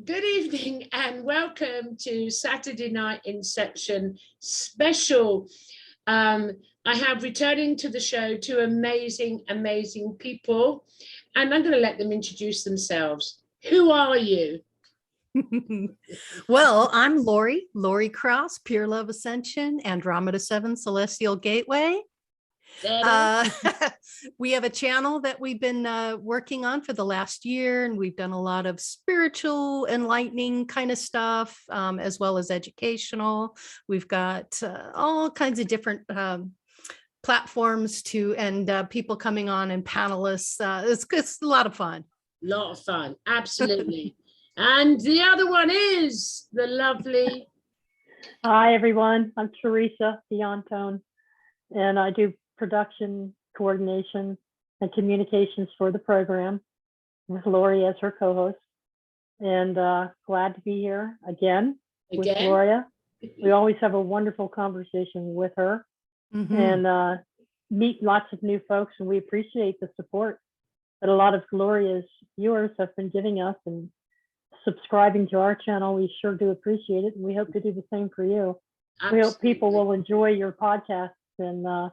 Good evening and welcome to Saturday Night Inception special. I have returning to the show two amazing people, and I'm going to let them introduce themselves. Who are you? Well, I'm Laurie Cross, PureLove Ascension, Andromeda 7 Celestial Gateway. We have a channel that we've been working on for the last year, and we've done a lot of spiritual enlightening kind of stuff, as well as educational. We've got all kinds of different platforms and people coming on and panelists. It's a lot of fun. Absolutely. And the other one is the lovely. Hi, everyone. I'm Theresa D'Anton, and I do production, coordination, and communications for the program with Laurie as her co-host. And glad to be here again with Gloria. We always have a wonderful conversation with her and meet lots of new folks, and we appreciate the support that a lot of Gloria's viewers have been giving us and subscribing to our channel. We sure do appreciate it, and we hope to do the same for you. Absolutely. We hope people will enjoy your podcast and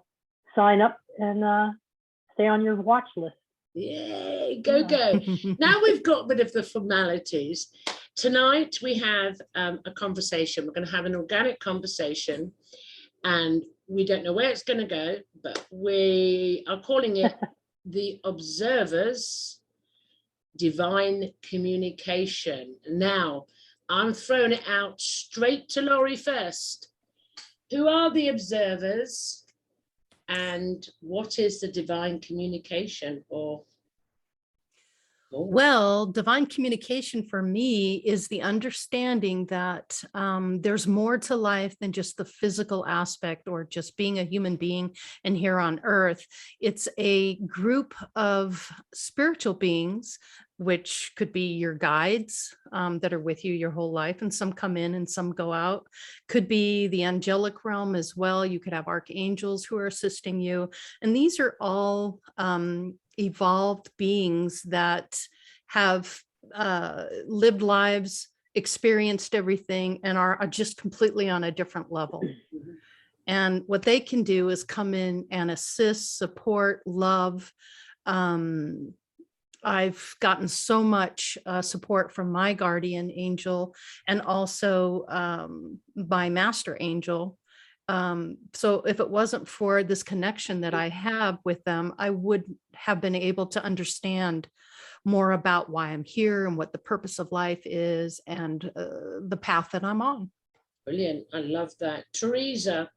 sign up and stay on your watch list. Yay, go. Now we've got rid of the formalities. Tonight we have a conversation. We're going to have an organic conversation, and we don't know where it's going to go, but we are calling it the Observer's Divine Communication. Now, I'm throwing it out straight to Laurie first. Who are the observers, and what is the divine communication? Well, divine communication for me is the understanding that there's more to life than just the physical aspect or just being a human being and here on earth. It's a group of spiritual beings, which could be your guides that are with you your whole life, and some come in and some go out. Could be the angelic realm as well. You could have archangels who are assisting you. And these are all evolved beings that have lived lives, experienced everything, and are just completely on a different level. And what they can do is come in and assist, support, love. I've gotten so much support from my guardian angel and also my master angel. So if it wasn't for this connection that I have with them, I would have been able to understand more about why I'm here and what the purpose of life is and the path that I'm on. Brilliant. I love that. Theresa,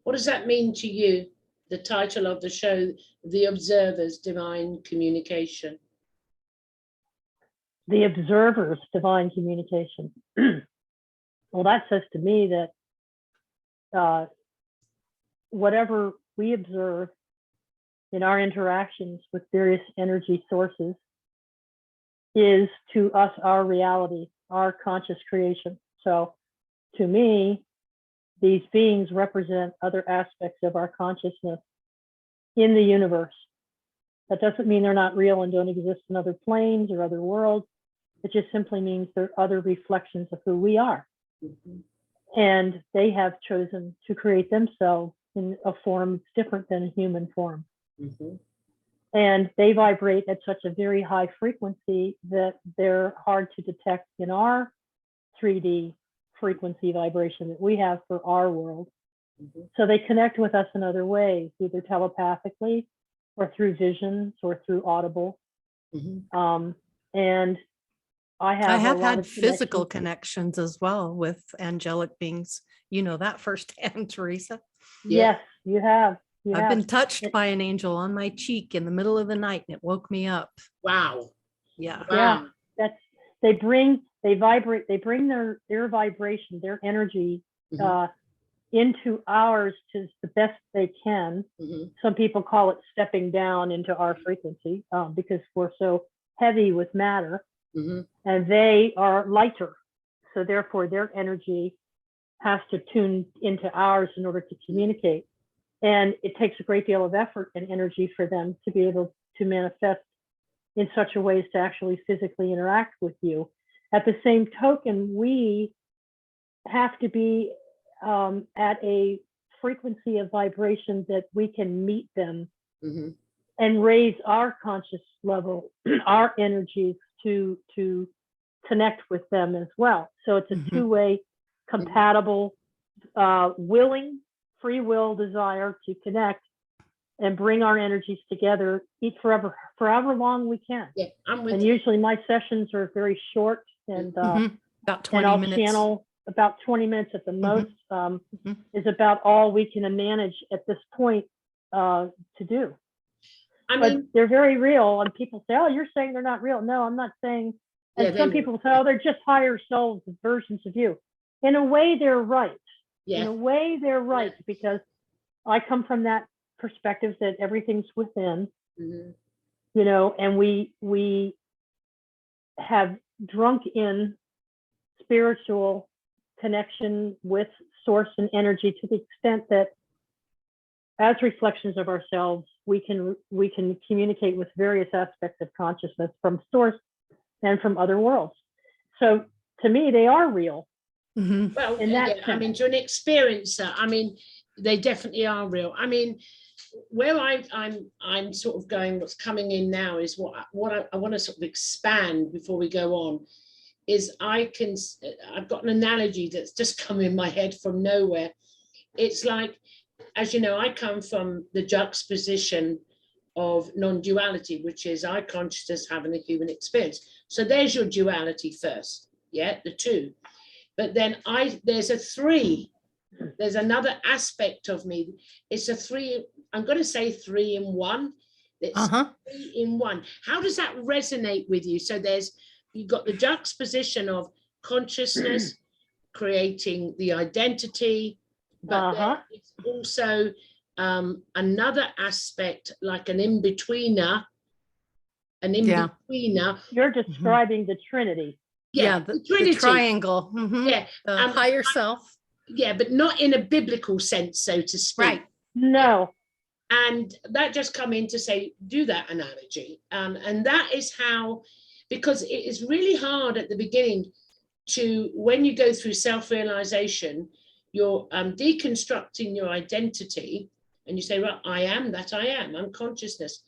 what does that mean to you? The title of the show, The Observer's Divine Communication. The Observer's Divine Communication. Well, that says to me that whatever we observe in our interactions with various energy sources is to us our reality, our conscious creation. So to me, these beings represent other aspects of our consciousness in the universe. That doesn't mean they're not real and don't exist in other planes or other worlds. It just simply means they're other reflections of who we are. And they have chosen to create themselves in a form different than a human form. And they vibrate at such a very high frequency that they're hard to detect in our 3D frequency vibration that we have for our world. So they connect with us in other ways, either telepathically or through visions or through audible. And I have had physical connections as well with angelic beings. You know that firsthand, Theresa. Yes, you have. I've been touched by an angel on my cheek in the middle of the night, and it woke me up. Wow. Yeah. Wow. Yeah. They bring their vibration, their energy into ours to the best they can. Some people call it stepping down into our frequency because we're so heavy with matter. And they are lighter. So therefore their energy has to tune into ours in order to communicate. And it takes a great deal of effort and energy for them to be able to manifest in such a way as to actually physically interact with you. At the same token, we have to be at a frequency of vibration that we can meet them and raise our conscious level, our energies to connect with them as well. So it's a two-way, compatible, willing, free will desire to connect and bring our energies together, forever long we can. Yeah, I'm with and you. usually my sessions are very short and about 20 I'll minutes. channel about 20 minutes at the most, is about all we can manage at this point to do. I But mean, they're very real, and people say, "Oh, you're saying they're not real." No, I'm not saying. And yeah, some people say, "Oh, they're just higher selves, versions of you." In a way, they're right. yeah, In a way, they're right, because I come from that perspective that everything's within, you know, and we have drunk in spiritual connection with source and energy to the extent that as reflections of ourselves, we can communicate with various aspects of consciousness from source and from other worlds. So to me, they are real. Well, I mean, to an experiencer, I mean, they definitely are real. I mean, where I'm sort of going, what's coming in now is what I want to sort of expand before we go on, is I've got an analogy that's just come in my head from nowhere. It's like, as you know, I come from the juxtaposition of non-duality, which is our consciousness having a human experience. So there's your duality first, yeah, the two. But then there's a three. There's another aspect of me. It's a three. I'm going to say 3 in 1. It's 3 in 1. How does that resonate with you? So you've got the juxtaposition of consciousness creating the identity, but then it's also another aspect, like an in-betweener. You're describing the Trinity. Yeah, the triangle. Yeah, the higher self. Yeah, but not in a biblical sense, so to speak. Right. No. And that just come in to say, do that analogy. And that is how, because it is really hard at the beginning to, when you go through self-realization, you're deconstructing your identity and you say, well, I am that I am, I'm consciousness.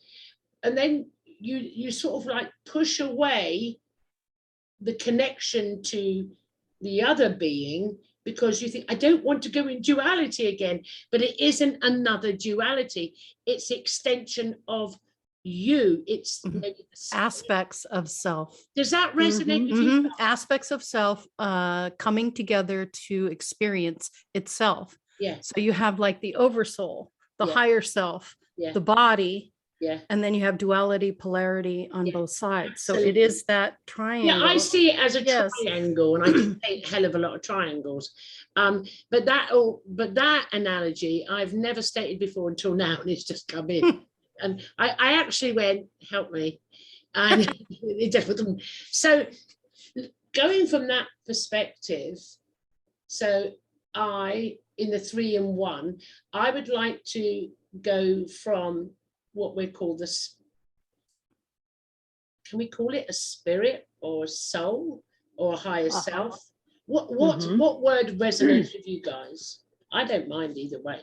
And then you sort of like push away the connection to the other being, because you think, I don't want to go in duality again, but it isn't another duality. It's extension of you. It's aspects of self. Does that resonate with you? Aspects of self coming together to experience itself. Yeah. So you have like the oversoul, the higher self, the body, and then you have duality, polarity on both sides. So it is that triangle. Yeah, I see it as a triangle, and I do paint a hell of a lot of triangles. But that analogy I've never stated before until now, and it's just come in. And I actually went, help me. And so going from that perspective, so in the 3 in 1, I would like to go from what we call this, can we call it a spirit or a soul or a higher self? What word resonates with you guys? I don't mind either way.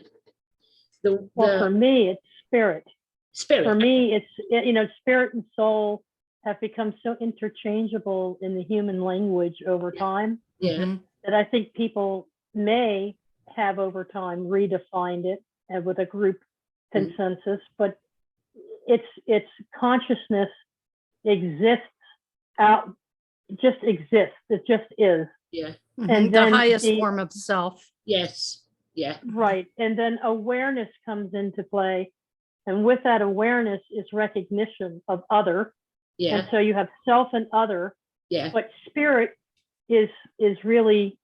For me, it's spirit. Spirit. For me, it's spirit and soul have become so interchangeable in the human language over time that I think people may have over time redefined it with a group consensus, but it's consciousness exists just exists. It just is. Yeah. And the highest form of self. Yes. Yeah. Right. And then awareness comes into play. And with that awareness is recognition of other. Yeah. And so you have self and other. Yeah. But spirit is really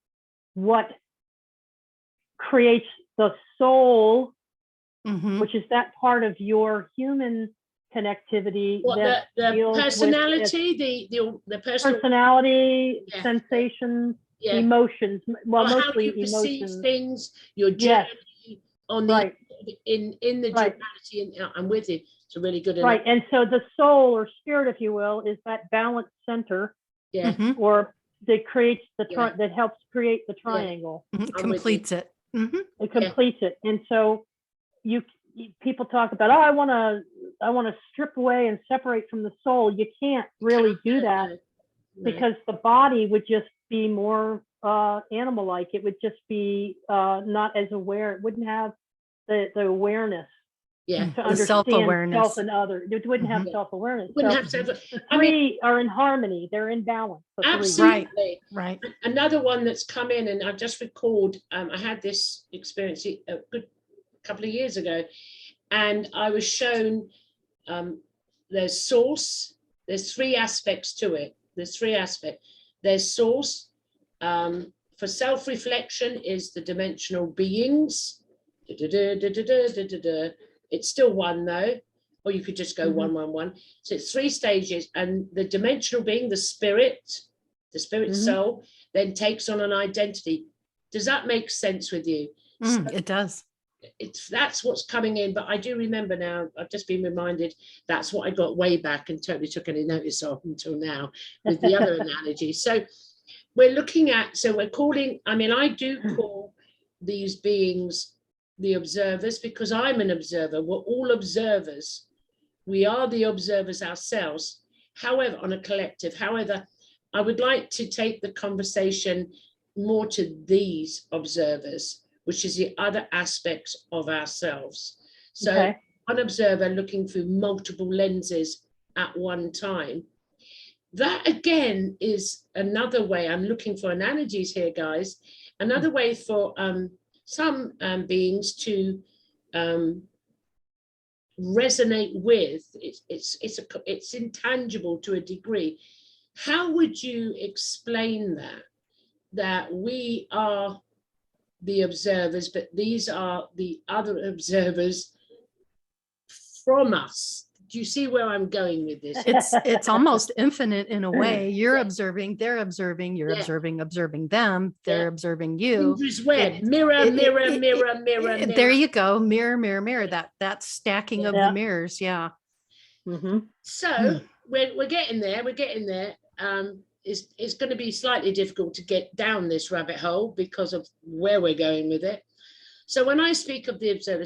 what creates the soul, which is that part of your human connectivity. What, the personality, the personality, sensations, emotions. Well, mostly how you emotions. Perceive things, your journey on the in the duality, and I'm with you. It's a really good and so the soul or spirit, if you will, is that balance center, or that creates the Yeah. that helps create the triangle. It completes it. Mhm. It completes it. And so people talk about, oh, I want to strip away and separate from the soul. You can't really do that because the body would just be more animal-like. It would just be not as aware. It wouldn't have the awareness to understand self-awareness. self and other. It wouldn't have self-awareness. The three are in harmony. They're in balance. Absolutely. Right. Another one that's come in, and I've just recalled, I had this experience a good couple of years ago, and I was shown there's source. There's three aspects to it. There's source. For self-reflection is the dimensional beings. It's still one though, or you could just go 1, 1, 1. So it's 3 stages, and the dimensional being, the spirit soul, then takes on an identity. Does that make sense with you? So It does. That's what's coming in, but I do remember now, I've just been reminded, that's what I got way back and totally took any notice of until now with the other analogy. So we're looking at, we're calling, I do call these beings the observers, because I'm an observer. We're all observers. We are the observers ourselves, however, on a collective. However, I would like to take the conversation more to these observers, which is the other aspects of ourselves. So an observer looking through multiple lenses at one time. That again is another way. I'm looking for analogies here, guys. Another way for some beings to resonate with. It's intangible to a degree. How would you explain that we are the observers, but these are the other observers from us? Do you see where I'm going with this? It's almost infinite in a way. You're observing, they're observing, you're observing them, they're observing you. Mirror. There you go. Mirror, mirror, mirror. That stacking of the mirrors. Yeah. So we're getting there. It's going to be slightly difficult to get down this rabbit hole because of where we're going with it. So when I speak of the observer,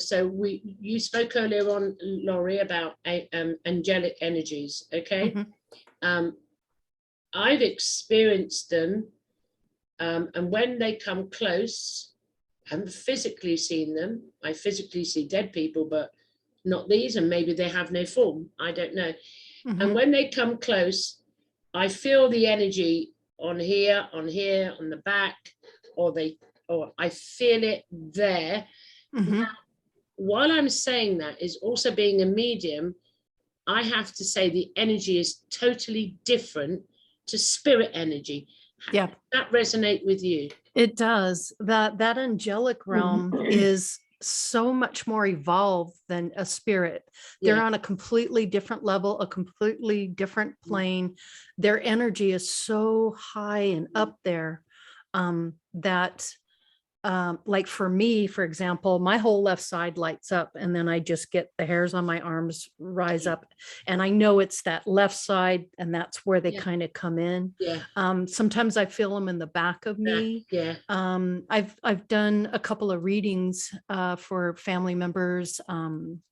you spoke earlier on, Laurie, about angelic energies, okay? I've experienced them, and when they come close, I haven't physically seen them. I physically see dead people, but not these, and maybe they have no form. I don't know. And when they come close, I feel the energy on here, on the back, or I feel it there. Now, while I'm saying that, is also being a medium, I have to say the energy is totally different to spirit energy. Yeah. Does that resonate with you? It does. That angelic realm is so much more evolved than a spirit. They're on a completely different level, a completely different plane. Their energy is so high and up there that like for me, for example, my whole left side lights up, and then I just get the hairs on my arms rise up, and I know it's that left side, and that's where they kind of come in. Sometimes I feel them in the back of me. I've done a couple of readings for family members,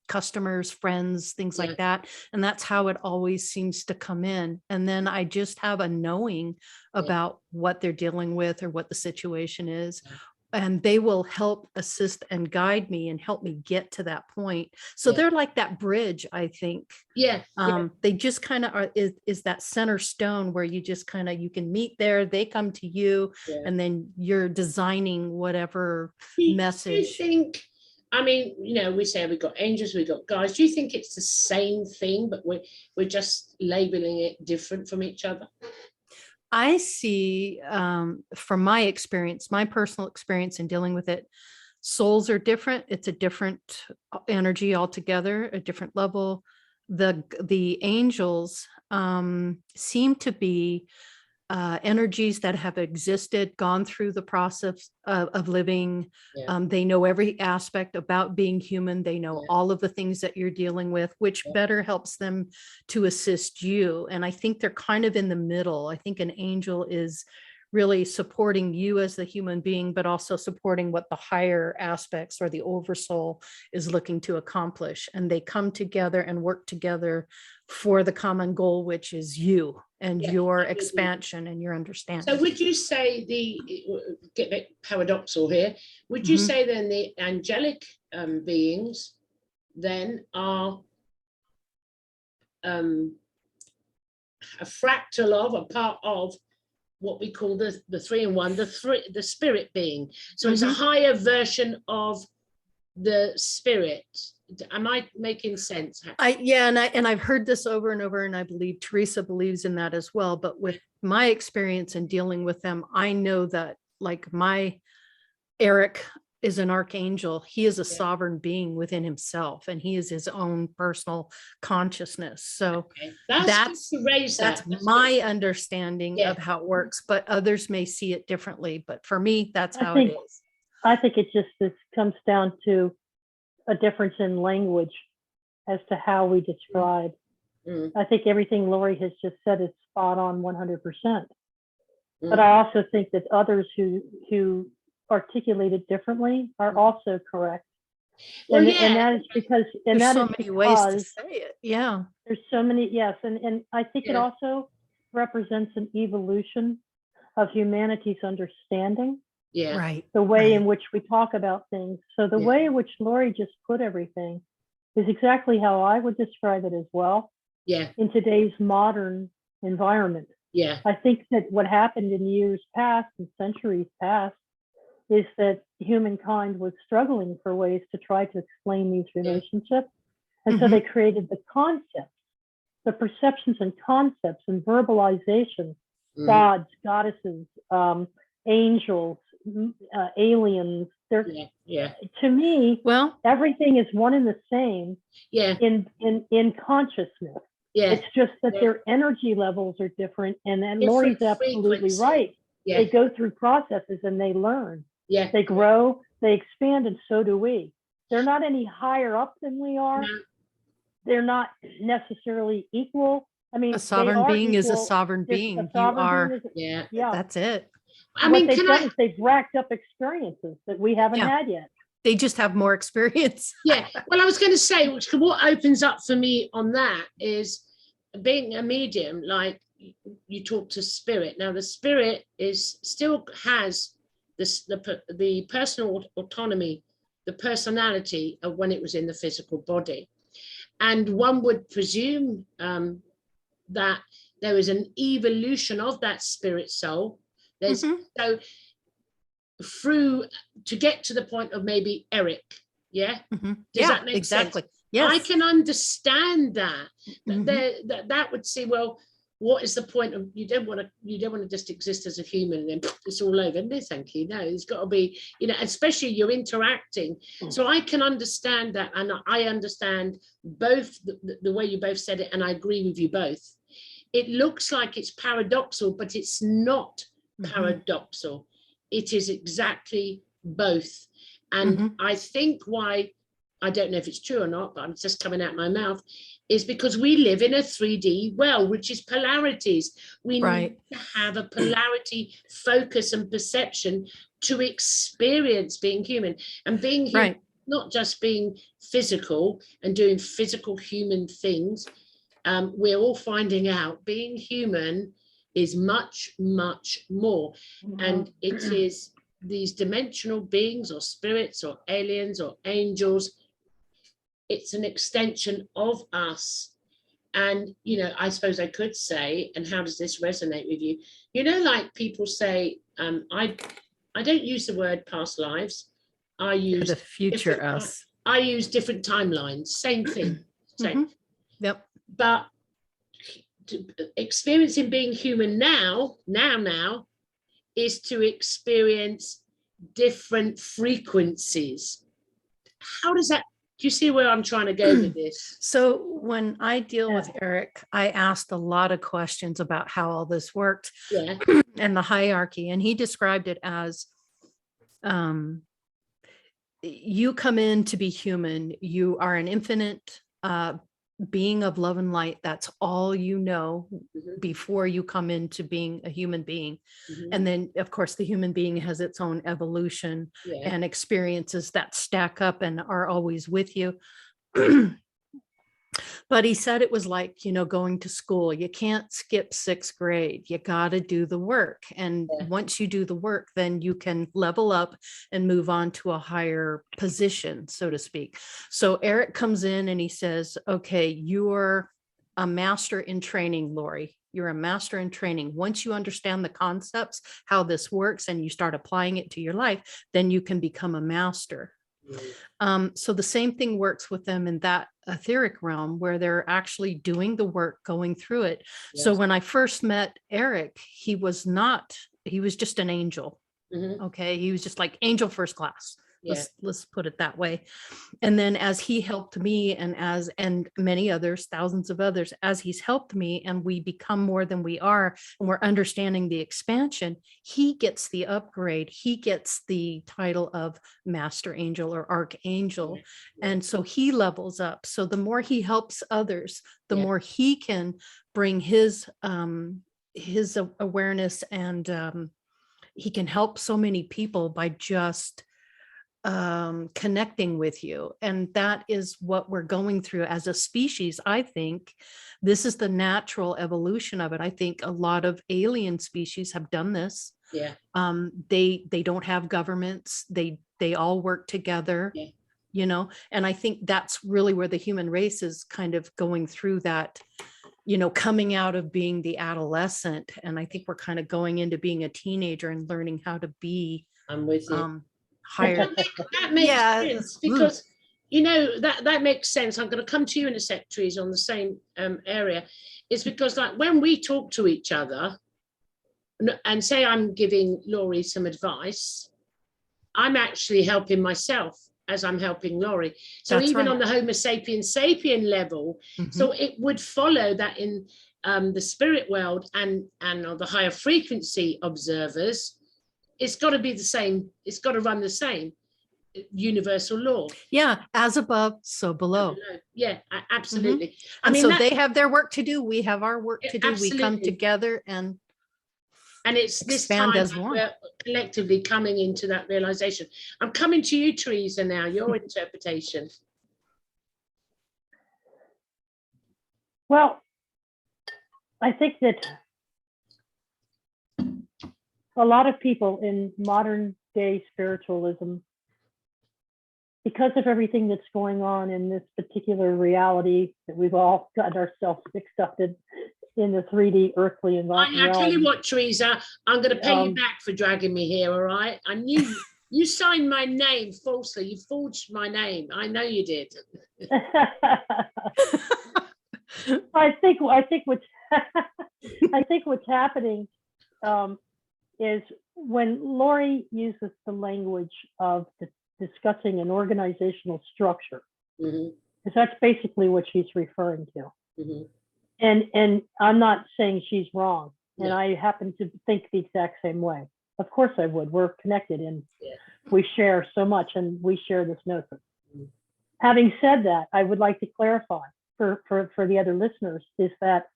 customers, friends, things like that, and that's how it always seems to come in. And then I just have a knowing about what they're dealing with or what the situation is. And they will help assist and guide me and help me get to that point. So they're like that bridge, I think. They just kind of are, is that center stone where you just kind of, you can meet there, they come to you, and then you're designing whatever message. Do you think, we say we've got angels, we've got guides. Do you think it's the same thing, but we're just labeling it different from each other? I see from my experience, my personal experience in dealing with it, souls are different. It's a different energy altogether, a different level. The angels seem to be energies that have existed, gone through the process of living. They know every aspect about being human. They know all of the things that you're dealing with, which better helps them to assist you. And I think they're kind of in the middle. I think an angel is really supporting you as the human being, but also supporting what the higher aspects or the oversoul is looking to accomplish. And they come together and work together for the common goal, which is you and your expansion and your understanding. So would you say get a bit paradoxal here, would you say then the angelic beings then are a fractal of, a part of what we call the 3-in-1, the spirit being? So it's a higher version of the spirit. Am I making sense? And I've heard this over and over, and I believe Theresa believes in that as well. But with my experience in dealing with them, I know that, like, my Erik is an archangel. He is a sovereign being within himself, and he is his own personal consciousness. So that's my understanding of how it works, but others may see it differently. But for me, that's how it is. I think it just comes down to a difference in language as to how we describe. I think everything Laurie has just said is spot on 100%. But I also think that others who articulate it differently are also correct. And that is because, and there's that so is many ways to say it. Yeah. There's so many, yes. And I think it also represents an evolution of humanity's understanding. Yeah. Right. The way in which we talk about things. So the way in which Laurie just put everything is exactly how I would describe it as well. Yeah. In today's modern environment. Yeah. I think that what happened in years past and centuries past is that humankind was struggling for ways to try to explain these relationships. And so they created the concepts, the perceptions and concepts and verbalization, gods, goddesses, angels, aliens. To me, everything is one and the same in consciousness. It's just that their energy levels are different. And then Laurie's absolutely right. They go through processes and they learn. They grow, they expand, and so do we. They're not any higher up than we are. No. They're not necessarily equal. I mean, a sovereign being is a sovereign being. You are, that's it. I mean, what they've done is they've racked up experiences that we haven't had yet. They just have more experience. Well, I was going to say, what opens up for me on that is being a medium, like you talk to spirit. Now, the spirit still has the personal autonomy, the personality of when it was in the physical body. And one would presume that there is an evolution of that spirit soul. There's so through to get to the point of maybe Erik. Does that make sense? Yes. I can understand that. That would say, well, what is the point of you don't want to just exist as a human and then it's all over. No, thank you. No, it's got to be, especially you're interacting. So I can understand that, and I understand both the way you both said it, and I agree with you both. It looks like it's paradoxal, but it's not paradoxal. It is exactly both. And I think why, I don't know if it's true or not, but it's just coming out my mouth, is because we live in a 3D world, which is polarities. We need to have a polarity focus and perception to experience being human. And being human, not just being physical and doing physical human things. We're all finding out being human is much, much more. And it is these dimensional beings or spirits or aliens or angels. It's an extension of us. And, I suppose I could say, and how does this resonate with you? Like people say, I don't use the word past lives. I use the future us. I use different timelines. Same thing. Same. Yep. But experiencing being human now is to experience different frequencies. How does that, do you see where I'm trying to go with this? So when I deal with Erik, I asked a lot of questions about how all this worked and the hierarchy. And he described it as you come in to be human. You are an infinite being of love and light. That's all you know Mhm. before you come into being a human being. Mhm. And then, of course, the human being has its own evolution Yeah. and experiences that stack up and are always with you. But he said it was like, going to school. You can't skip 6th grade. You got to do the work. And Yeah. once you do the work, then you can level up and move on to a higher position, so to speak. So Erik comes in and he says, okay, you're a master in training, Laurie. You're a master in training. Once you understand the concepts, how this works, and you start applying it to your life, then you can become a master. So the same thing works with them in that etheric realm, where they're actually doing the work, going through it. So Yes. when I first met Erik, he was just an angel. Mhm. Okay. He was just like angel first class. Yeah. Let's put it that way. And then as he helped me, and many others, thousands of others, as he's helped me, and we become more than we are, and we're understanding the expansion, he gets the upgrade. He gets the title of Master Angel or Archangel. Yeah. And so he levels up. So the more he helps others, the Yeah. more he can bring his awareness, and he can help so many people by just connecting with you. And that is what we're going through as a species. I think this is the natural evolution of it. I think a lot of alien species have done this. Yeah. They don't have governments. They all work together. Yeah. And I think that's really where the human race is kind of going through that, coming out of being the adolescent. And I think we're kind of going into being a teenager and learning how to be I'm with you. higher. That makes sense, because that makes sense. I'm going to come to you in a sec, Theresa, on the same area. It's because, like, when we talk to each other, and say I'm giving Laurie some advice, I'm actually helping myself as I'm helping Laurie. So That's even right. on the Homo sapiens sapien level, so it would follow that in the spirit world and on the higher frequency observers, it's got to be the same. It's got to run the same universal law. Yeah, as above, so below. Yeah, absolutely. And so they have their work to do. We have our work to do. Absolutely. We come together and it's this time as one. we're collectively coming into that realization. I'm coming to you, Theresa, now, your interpretation. Well, I think that a lot of people in modern day spiritualism, because of everything that's going on in this particular reality that we've all got ourselves mixed up in the 3D earthly environment. I tell you what, Theresa, I'm going to pay you back for dragging me here, all right? I knew you signed my name falsely. You forged my name. I know you did. I think what's happening is when Laurie uses the language of discussing an organizational structure, because that's basically what she's referring to. And I'm not saying she's wrong, and I happen to think the exact same way. Of course I would. We're connected, and we share so much, and we share this notion. Having said that, I would like to clarify for the other listeners is that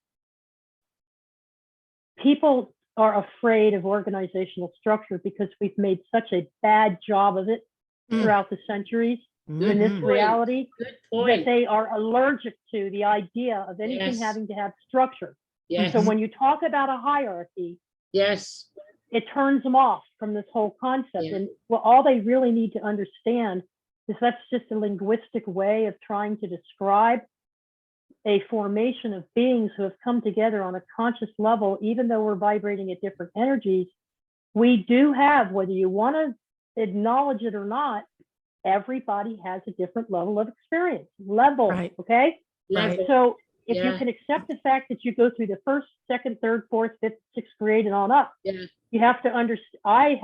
people are afraid of organizational structure because we've made such a bad job of it throughout the centuries in this reality that they are allergic to the idea of anything having to have structure. So when you talk about a hierarchy, it turns them off from this whole concept. And all they really need to understand is that's just a linguistic way of trying to describe a formation of beings who have come together on a conscious level. Even though we're vibrating at different energies, we do have, whether you want to acknowledge it or not, everybody has a different level of experience. Okay? So if you can accept the fact that you go through the first, second, third, fourth, fifth, sixth grade and on up, you have to understand,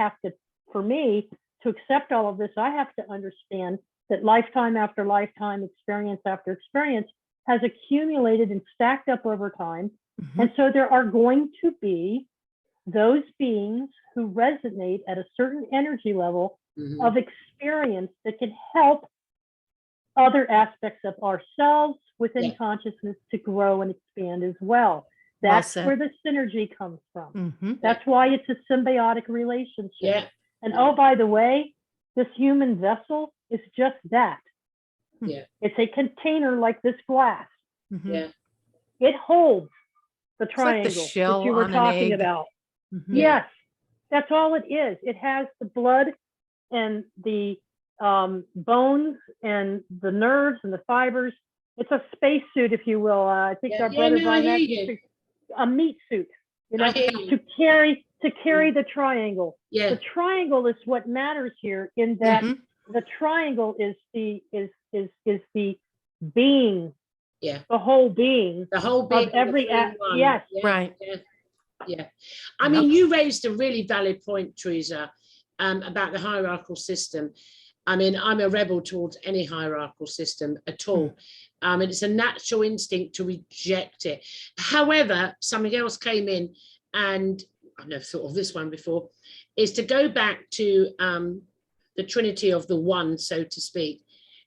for me, to accept all of this, I have to understand that lifetime after lifetime, experience after experience has accumulated and stacked up over time. And so there are going to be those beings who resonate at a certain energy level of experience that can help other aspects of ourselves within Yeah. consciousness to grow and expand as well. Well That's said. where the synergy comes from. Mhm. That's why it's a symbiotic relationship. Yeah. And oh, by the way, this human vessel is just that. Yeah. It's a container like this glass. Mhm. Yeah. It holds the like the triangle shell that you were on an talking egg. about. Mhm. Yes, that's all it is. It has the blood and the bones and the nerves and the fibers. It's a spacesuit, if you will. I think our brother no, I hear Barnett you. used to, a meat suit, you know, I hear you. to carry the triangle. Yeah. The triangle is what matters here, in that Mhm. the triangle is the being, Yeah. the whole being The whole of being every one. yes. Yeah. Right. Yeah. Yeah. I mean, you raised a really valid point, Theresa, about the hierarchical system. I mean, I'm a rebel towards any hierarchical system at all. And it's a natural instinct to reject it. However, something else came in, and I've never thought of this one before, is to go back to the trinity of the one, so to speak.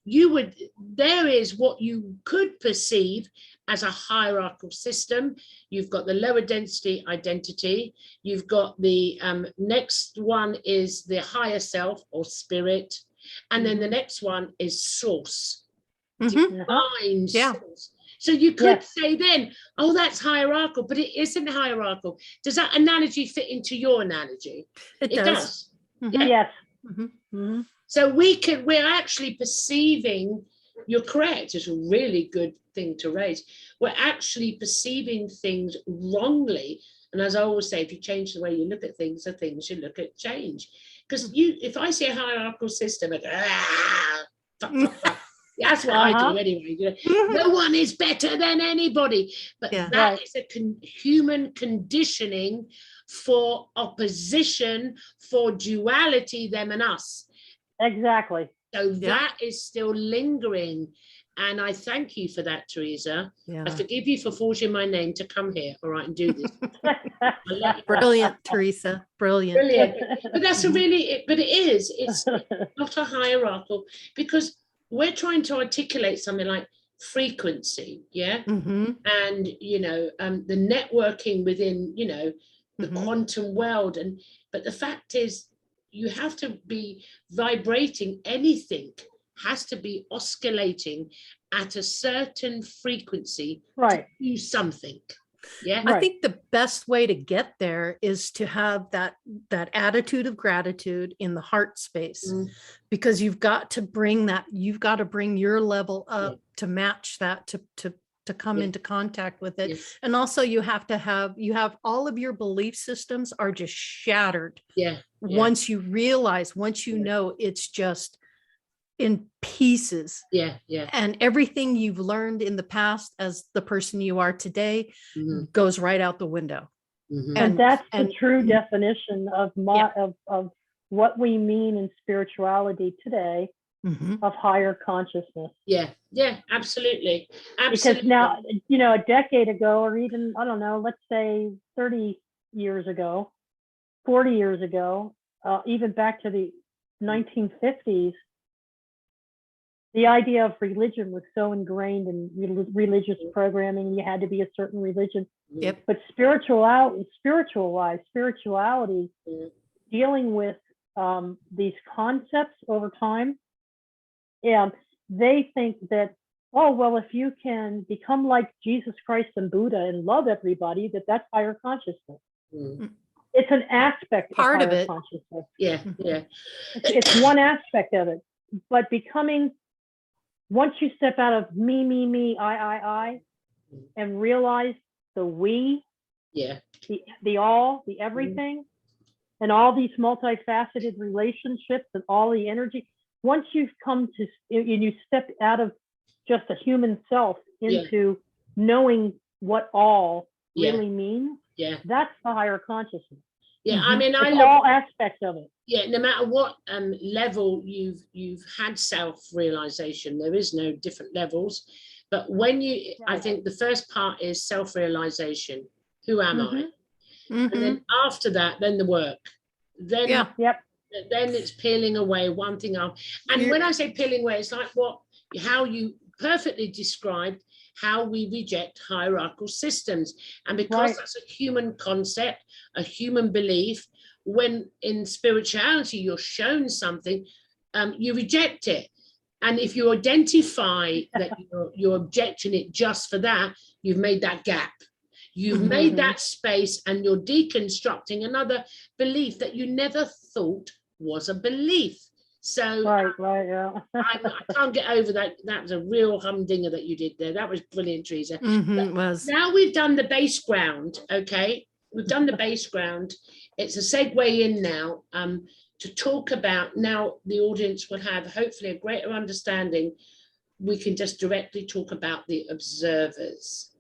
There is what you could perceive as a hierarchical system. You've got the lower density identity. You've got the next one is the higher self or spirit. And then the next one is source, divine source. So you could say then, oh, that's hierarchical, but it isn't hierarchical. Does that analogy fit into your analogy? It does. Yeah. Yes. So we're actually perceiving, you're correct, it's a really good thing to raise. We're actually perceiving things wrongly. And as I always say, if you change the way you look at things, the things you look at change. Because if I see a hierarchical system, I go, that's what I do anyway. You know, no one is better than anybody. But that is a human conditioning for opposition, for duality, them and us. Exactly. So that is still lingering. And I thank you for that, Theresa. I forgive you for forging my name to come here, all right, and do this. Brilliant, Theresa. Brilliant. But that's it's not a hierarchical, because we're trying to articulate something like frequency, and you know, the networking within, you know, the quantum world. But the fact is, you have to be vibrating. Anything has to be oscillating at a certain frequency to do something. I think the best way to get there is to have that attitude of gratitude in the heart space, because you've got to bring your level up to match that, to come into contact with it. And also you have all of your belief systems are just shattered. Once you realize, once you know, it's just in pieces. And everything you've learned in the past as the person you are today goes right out the window. And that's the true definition of what we mean in spirituality today, of higher consciousness. Absolutely. Because now, you know, a decade ago, or even, I don't know, let's say 30 years ago, 40 years ago, even back to the 1950s, the idea of religion was so ingrained in religious programming. You had to be a certain religion. But spirituality, dealing with these concepts over time, they think that, oh, well, if you can become like Jesus Christ and Buddha and love everybody, that's higher consciousness. It's an aspect part of of it. Consciousness. It's one aspect of it. But becoming, once you step out of me, I, and realize the we, the all, the everything, and all these multifaceted relationships and all the energy, once you've come to, and you step out of just a human self into knowing what all really means, that's the higher consciousness. I mean, it's all aspects of it. No matter what level you've had self-realization, there is no different levels. But when I think the first part is self-realization. Who am I? And then after that, then the work. Then then it's peeling away one thing up. And when I say peeling away, it's like what how you perfectly described how we reject hierarchical systems. And because that's a human concept, a human belief, when in spirituality you're shown something, you reject it. And if you identify that you're objecting it just for that, you've made that gap. You've made that space, and you're deconstructing another belief that you never thought was a belief. So yeah. I can't get over that. That was a real humdinger that you did there. That was brilliant, Theresa. It was. Now we've done the base ground, okay? We've done the base ground. It's a segue in now to talk about, now the audience will have hopefully a greater understanding. We can just directly talk about the observers.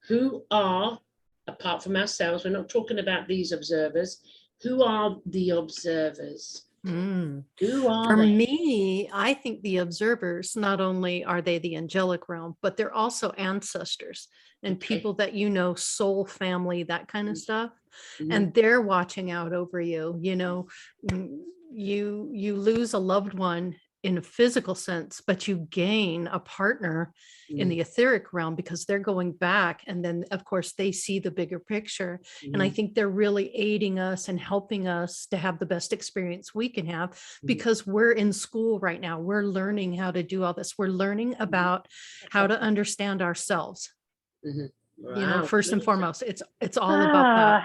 Who are, apart from ourselves, we're not talking about these observers, who are the observers? Who are For they? me, I think the observers, not only are they the angelic realm, but they're also ancestors and people that, you know, soul family, that kind of stuff. And they're watching out over you. You know, you lose a loved one in a physical sense, but you gain a partner in the etheric realm because they're going back. And then, of course, they see the bigger picture. And I think they're really aiding us and helping us to have the best experience we can have, because we're in school right now. We're learning how to do all this. We're learning about how to understand ourselves. Wow. You know, first and foremost, it's all about that.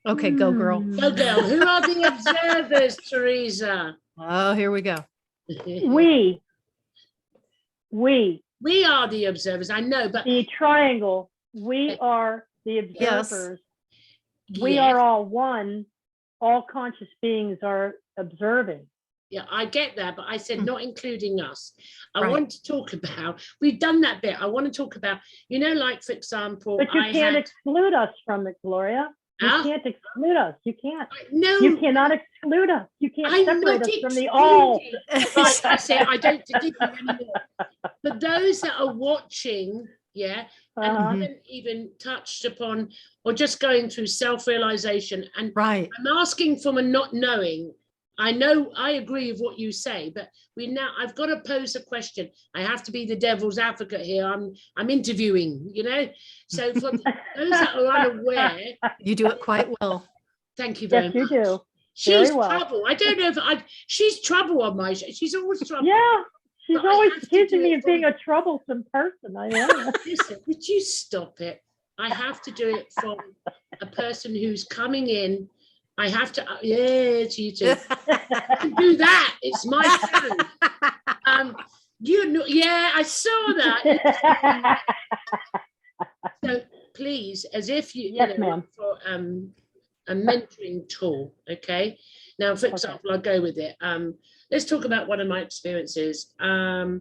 Okay, go girl. Go girl. Who are the observers, Theresa? Oh, here we go. We are the observers. I know, but the triangle. We are the observers. Yes. We are all one. All conscious beings are observing. Yeah, I get that, but I said not including us. I want to talk about, we've done that bit. I want to talk about, you know, like, for example, but you can't exclude us from it, Gloria. You can't exclude us. You can't. No. You cannot exclude us. You can't separate us from the all. Right, I say I don't forgive you anymore. But those that are watching, and haven't even touched upon or just going through self-realization, and I'm asking from a not knowing. I know I agree with what you say, but I've got to pose a question. I have to be the devil's advocate here. I'm interviewing, you know. So for those that are unaware, you do it quite well. Thank you very much. Yes, you do. She's trouble. I don't know if she's trouble on my show. She's always trouble. Yeah, she's always accusing me of being a troublesome person. I know. Listen, would you stop it? I have to do it from a person who's coming in. I have to, it's you too. Do that. It's my turn. You know, I saw that. So please, as if you know, for a mentoring tool, okay? Now, for example, I'll go with it. Let's talk about one of my experiences. I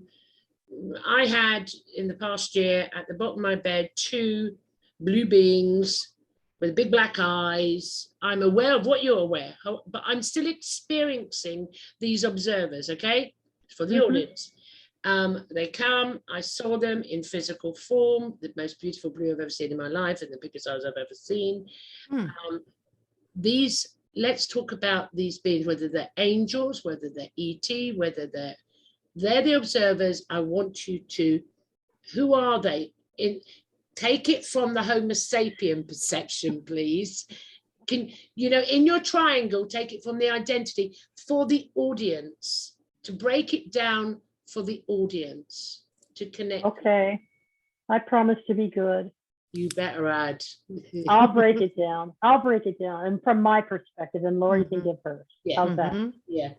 had, in the past year, at the bottom of my bed, 2 blue beings with big black eyes. I'm aware of what you're aware, but I'm still experiencing these observers, okay? For the audience. They come, I saw them in physical form, the most beautiful blue I've ever seen in my life, and the biggest eyes I've ever seen. Let's talk about these beings, whether they're angels, whether they're ET, whether they're the observers. I want you to, who are they? Take it from the Homo sapien perception, please. Can you know, in your triangle, take it from the identity for the audience, to break it down for the audience, to connect. Okay, I promise to be good. You better add. I'll break it down. And from my perspective, and Laurie can give hers. How's that? Yeah.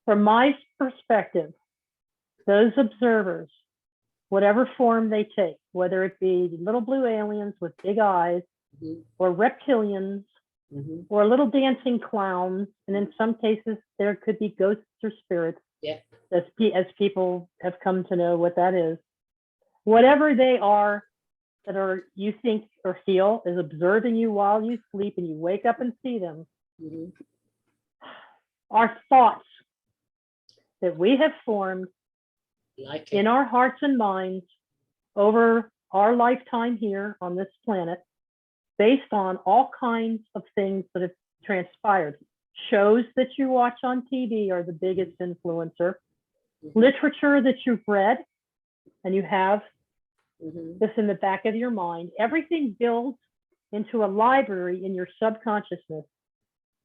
From my perspective, those observers, whatever form they take, whether it be little blue aliens with big eyes, or reptilians, or little dancing clowns, and in some cases there could be ghosts or spirits, as people have come to know what that is. Whatever they are that are, you think or feel is observing you while you sleep, and you wake up and see them, are thoughts that we have formed in our hearts and minds over our lifetime here on this planet, based on all kinds of things that have transpired. Shows that you watch on TV are the biggest influencer. literature that you've read, and you have Mhm. this in the back of your mind, everything builds into a library in your subconsciousness.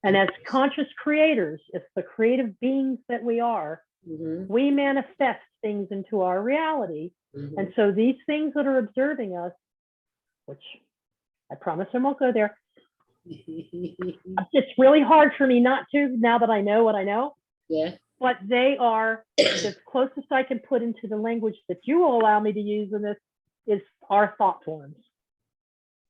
And as conscious creators, as the creative beings that we are, Mhm. we manifest things into our reality. Mhm. And so these things that are observing us, which I promise I won't go there, it's really hard for me not to now that I know what I know. Yeah. But they are as closest I can put into the language that you will allow me to use in this is our thought forms.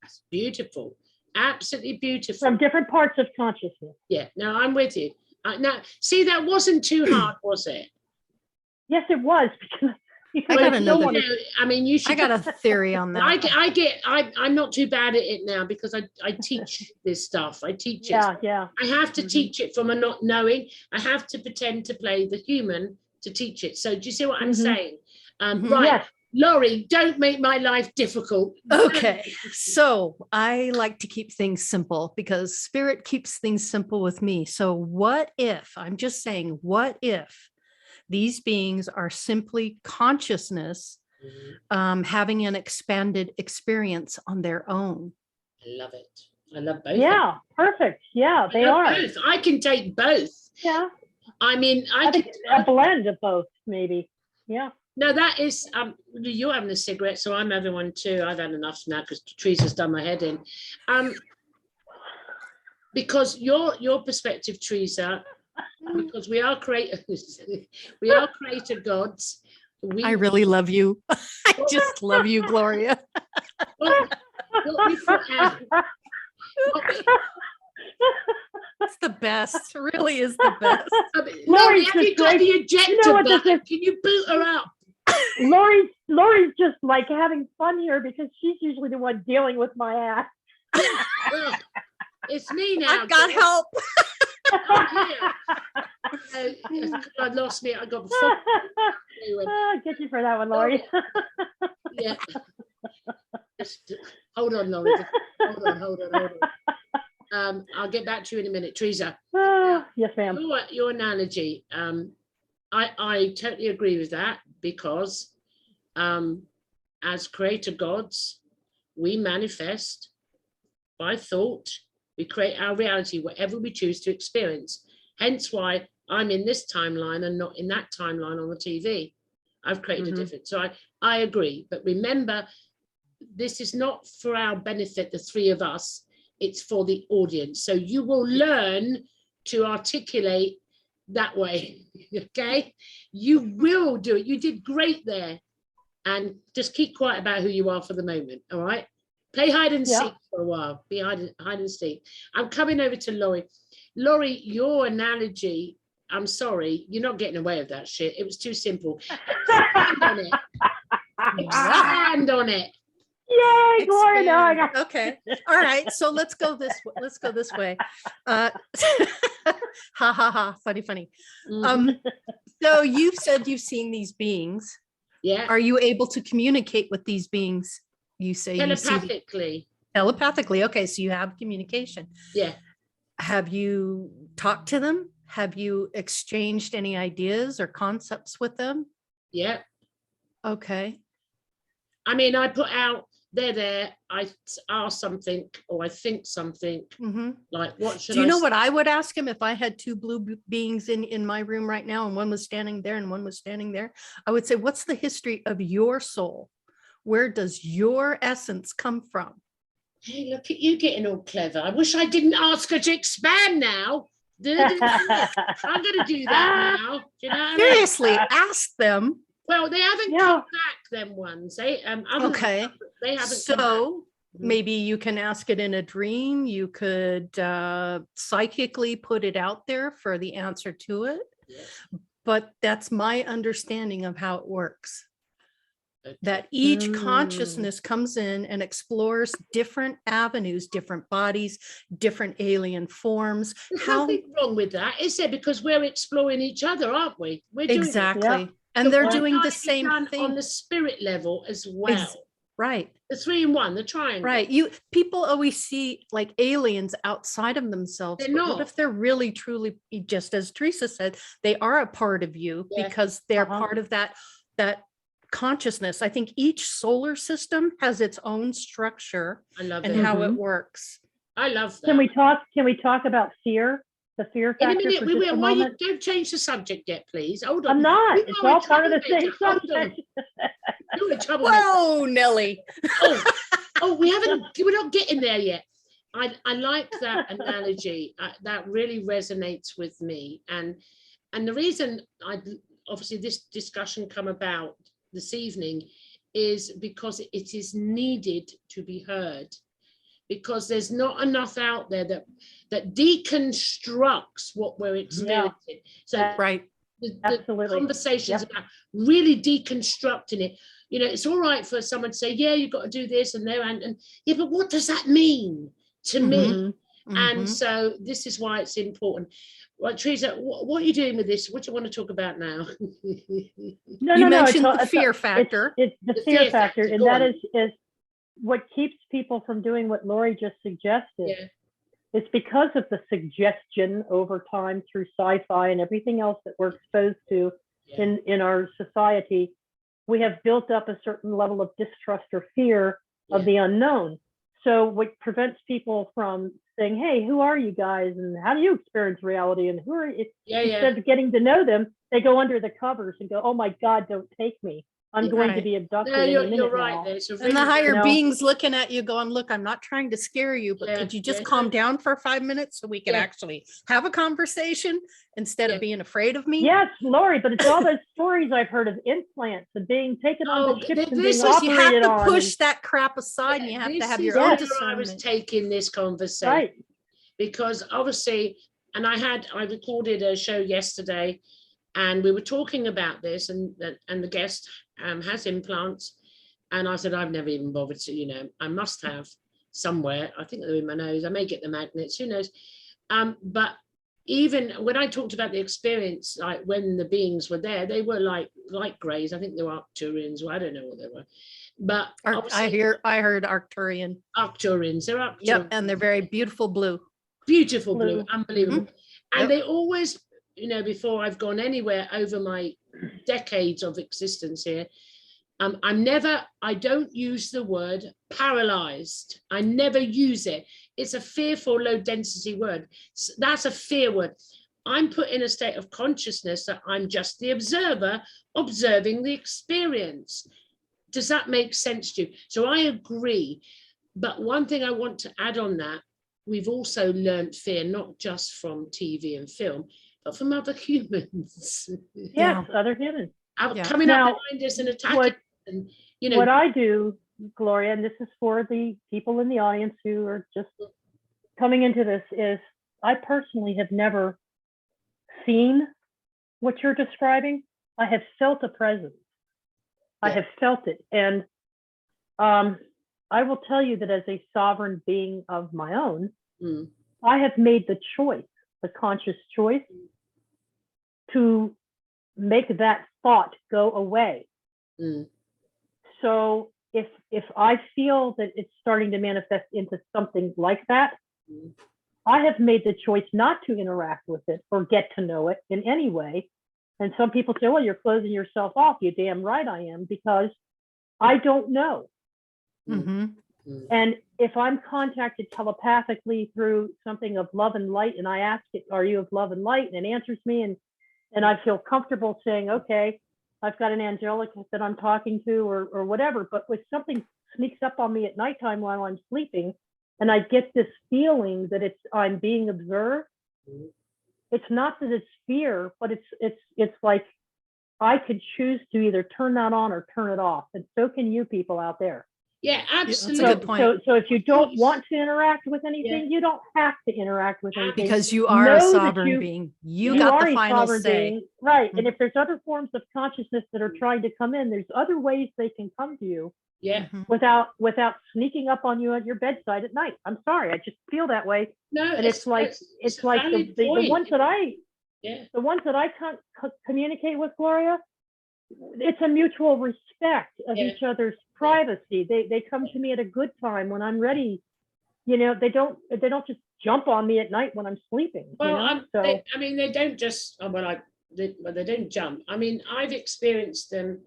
That's beautiful. Absolutely beautiful. From different parts of consciousness. Yeah, no, I'm with you. Now, see, that wasn't too hard, was it? Yes, it was, because I got another. You know, I mean, you should. I got a theory on that. I'm not too bad at it now because I teach this stuff. I teach it. Yeah. I have to teach it from a not knowing. I have to pretend to play the human to teach it. So do you see what I'm saying? Right. Yes. Laurie, don't make my life difficult. Okay, so I like to keep things simple because spirit keeps things simple with me. So what if, I'm just saying, what if these beings are simply consciousness having an expanded experience on their own? I love it. I love both. Yeah, perfect. Yeah, they are. Both. I can take both. Yeah. I mean, I think a blend of both, maybe. Yeah. No, that is, you're having a cigarette, so I'm having one too. I've had enough now because Teresa's done my head in. Because your perspective, Teresa, because we are creator gods. I really love you. I just love you, Gloria. What we put out, It's the best. It really is the best. Laurie, have you got the ejector button? Can you boot her up? Laurie's just like having fun here because she's usually the one dealing with my ass. Well, it's me now. I've got help. I lost me. I got get you for that one, Laurie. Yeah. Hold on, Laurie. Hold on. I'll get back to you in a minute, Teresa. Yes, ma'am. Your analogy. I totally agree with that because as creator gods, we manifest by thought. We create our reality, whatever we choose to experience. Hence why I'm in this timeline and not in that timeline on the TV. I've created a difference. So I agree. But remember, this is not for our benefit, the three of us. It's for the audience. So you will learn to articulate that way. Okay? You will do it. You did great there. And just keep quiet about who you are for the moment. All right? Play hide and seek for a while. Be hide and seek. I'm coming over to Laurie. Laurie, your analogy, I'm sorry, you're not getting away with that shit. It was too simple. Expand on it. Expand on it. Yay, Gloria! No, I got okay. All right. So let's go this way. Let's go this way. Ha ha ha. Funny. So you've said you've seen these beings. Yeah. Are you able to communicate with these beings? You say telepathically. Telepathically. Okay, so you have communication. Yeah. Have you talked to them? Have you exchanged any ideas or concepts with them? Yeah. Okay. I mean, I put out, they're there, I ask something or I think something like, what should I do you know what I would ask him if I had two blue beings in my room right now and one was standing there and one was standing there? I would say, what's the history of your soul? Where does your essence come from? Hey, look at you getting all clever. I wish I didn't ask her to expand now. I'm going to do that now. Do you know what Seriously, I mean? ask them. Well, they haven't come back, them ones. They okay. They haven't. So maybe you can ask it in a dream. You could psychically put it out there for the answer to it. Yeah. But that's my understanding of how it works. That each consciousness comes in and explores different avenues, different bodies, different alien forms. There's nothing wrong with that, is there? Because we're exploring each other, aren't we? We're doing exactly. And they're doing the same thing on the spirit level as well. Right. The 3 in 1, the triangle. Right. People always see like aliens outside of themselves. They're But what not. if they're really, truly, just as Theresa said, they are a part of you Yeah. because they're part of that consciousness. I think each solar system has its own structure I love and it. how it works. I love that. Can we talk about fear? The fear In factor a minute, for we just will. a Why you moment? don't change the subject yet, please? Hold on. I'm not. You It's are all a part of the same troublemaker. Hold on. subject. You're a troublemaker. Whoa, Nelly. Oh, we're not getting there yet. I like that analogy. That really resonates with me. And the reason obviously this discussion come about this evening is because it is needed to be heard, because there's not enough out there that deconstructs what we're experiencing. So Right. the conversations about really deconstructing it. You know, it's all right for someone to say, yeah, you've got to do this and there, and yeah, but what does that mean to me? And so this is why it's important. Well, Theresa, what are you doing with this? What do you want to talk about now? You mentioned the fear factor. It's the fear factor, and that is what keeps people from doing what Laurie just suggested. Yeah. It's because of the suggestion over time through sci-fi and everything else that we're exposed to in our society. We have built up a certain level of distrust or fear of the unknown. So what prevents people from saying, hey, who are you guys? And how do you experience reality? And who are you? Instead of getting to know them, they go under the covers and go, oh my God, don't take me. I'm going to be abducted. No, in a minute you're right. now. And the higher beings looking at you going, look, I'm not trying to scare you, but could you just calm down for 5 minutes so we can actually have a conversation instead of being afraid of me? Yes, Laurie, but it's all those stories I've heard of implants and being taken on the ships and being operated on. You have to push that crap aside and you have to have your own discernment. I was taking this conversation. Right. Because obviously, and I recorded a show yesterday and we were talking about this, and the guest has implants, and I said, I've never even bothered to, I must have somewhere. I think they're in my nose. I may get the magnets, who knows? But even when I talked about the experience, like when the beings were there, they were like light grays. I think they were Arcturians. Well, I don't know what they were. But I heard Arcturian. Arcturians. They're Arcturians. Yep, and they're very beautiful blue. Beautiful blue, unbelievable. And they always, before I've gone anywhere over my decades of existence here, I don't use the word paralyzed. I never use it. It's a fearful, low density word. That's a fear word. I'm put in a state of consciousness that I'm just the observer, observing the experience. Does that make sense to you? So I agree. But one thing I want to add on that, we've also learned fear, not just from TV and film, but from other humans. Yes, other humans. Coming up behind us and attacking. What I do, Gloria, and this is for the people in the audience who are just coming into this, is I personally have never seen what you're describing. I have felt a presence. I have felt it. And I will tell you that as a sovereign being of my own, I have made the choice, the conscious choice, to make that thought go away. So if I feel that it's starting to manifest into something like that, I have made the choice not to interact with it or get to know it in any way. And some people say, well, you're closing yourself off. You're damn right I am, because I don't know. And if I'm contacted telepathically through something of love and light, and I ask it, are you of love and light? And it answers me, and I feel comfortable saying, okay, I've got an angelic that I'm talking to, or whatever. But when something sneaks up on me at nighttime while I'm sleeping, and I get this feeling that I'm being observed, it's not that it's fear, but it's like I could choose to either turn that on or turn it off, and so can you people out there. Yeah, absolutely. That's a good point. So if you don't want to interact with anything, you don't have to interact with anything. Because you are a sovereign being. You got the final say. Being, right. And if there's other forms of consciousness that are trying to come in, there's other ways they can come to you. Yeah. Without sneaking up on you at your bedside at night. I'm sorry, I just feel that way. No, and it's like the ones that I communicate with, Gloria, it's a mutual respect of each other's privacy. They come to me at a good time when I'm ready. You know, they don't just jump on me at night when I'm sleeping. Well, So they don't just, they don't jump. I mean, I've experienced them,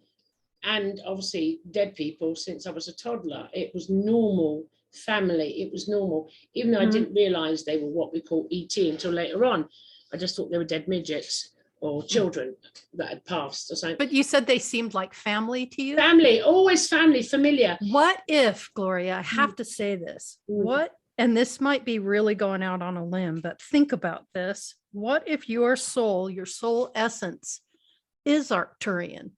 and obviously dead people since I was a toddler. It was normal family. It was normal, even though I didn't realize they were what we call ET until later on. I just thought they were dead midgets or children that had passed or something. But you said they seemed like family to you? Family, always family, familiar. What if, Gloria, I have to say this, what, and this might be really going out on a limb, but think about this. What if your soul essence is Arcturian,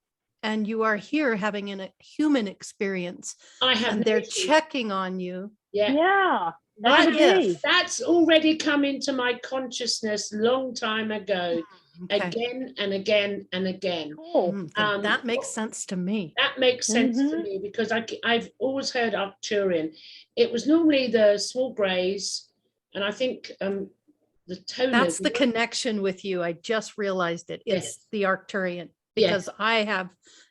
and you are here having a human experience, and they're checking on you? Yeah. That's already come into my consciousness long time ago. Okay. Again and again and again. That makes sense to me. That makes sense to me, because I've always heard Arcturian. It was normally the small greys, and I think the tone. That's the connection with you. I just realized it. It's the Arcturian, because I have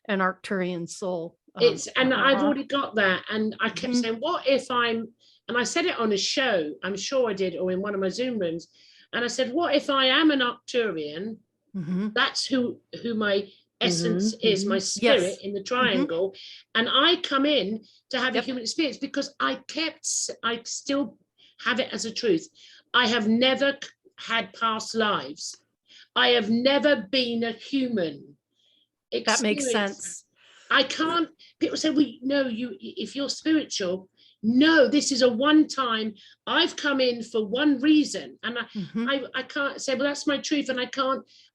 an Arcturian soul. And I've already got that, and I kept saying, what if and I said it on a show, I'm sure I did, or in one of my Zoom rooms. And I said, what if I am an Arcturian? That's who my essence is, my spirit in the triangle. And I come in to have a human experience, because I still have it as a truth. I have never had past lives. I have never been a human. That makes sense. I can't, people say, well, no, if you're spiritual, no, this is a one time. I've come in for one reason, and I can't say, well, that's my truth, and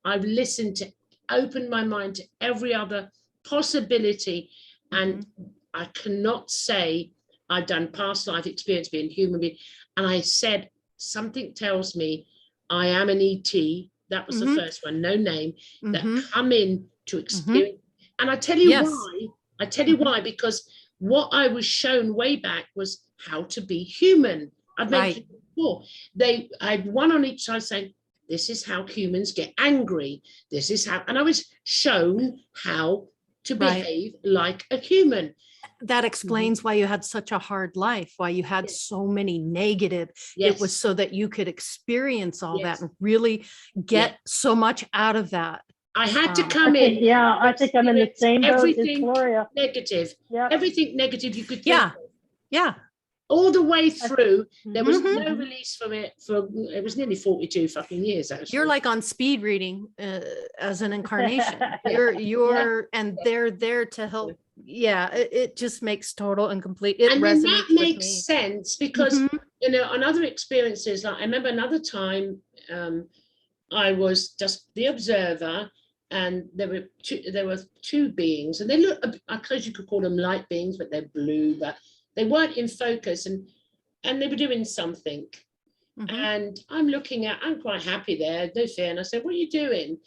I've listened to, opened my mind to every other possibility, and I cannot say I've done past life experience being human being. And I said, something tells me I am an ET. That was the first one, no name, that come in to experience. And I tell you why. I tell you why, because what I was shown way back was how to be human. I've mentioned it before. I had one on each side saying, this is how humans get angry. This is how, and I was shown how to behave like a human. That explains why you had such a hard life, why you had so many negative. It was so that you could experience all that and really get so much out of that. I had to come in. I think I'm in the same boat as Gloria. Negative. Everything negative you could think of. All the way through, there was no release from it it was nearly 42 fucking years, actually. You're like on speed reading as an incarnation. And they're there to help. It just makes total and complete. It resonates that makes sense, because on other experiences, like I remember another time I was just the observer, and there were two beings, and they look, I suppose you could call them light beings, but they're blue, but they weren't in focus, and they were doing something. And I'm quite happy there, no fear. And I said, what are you doing?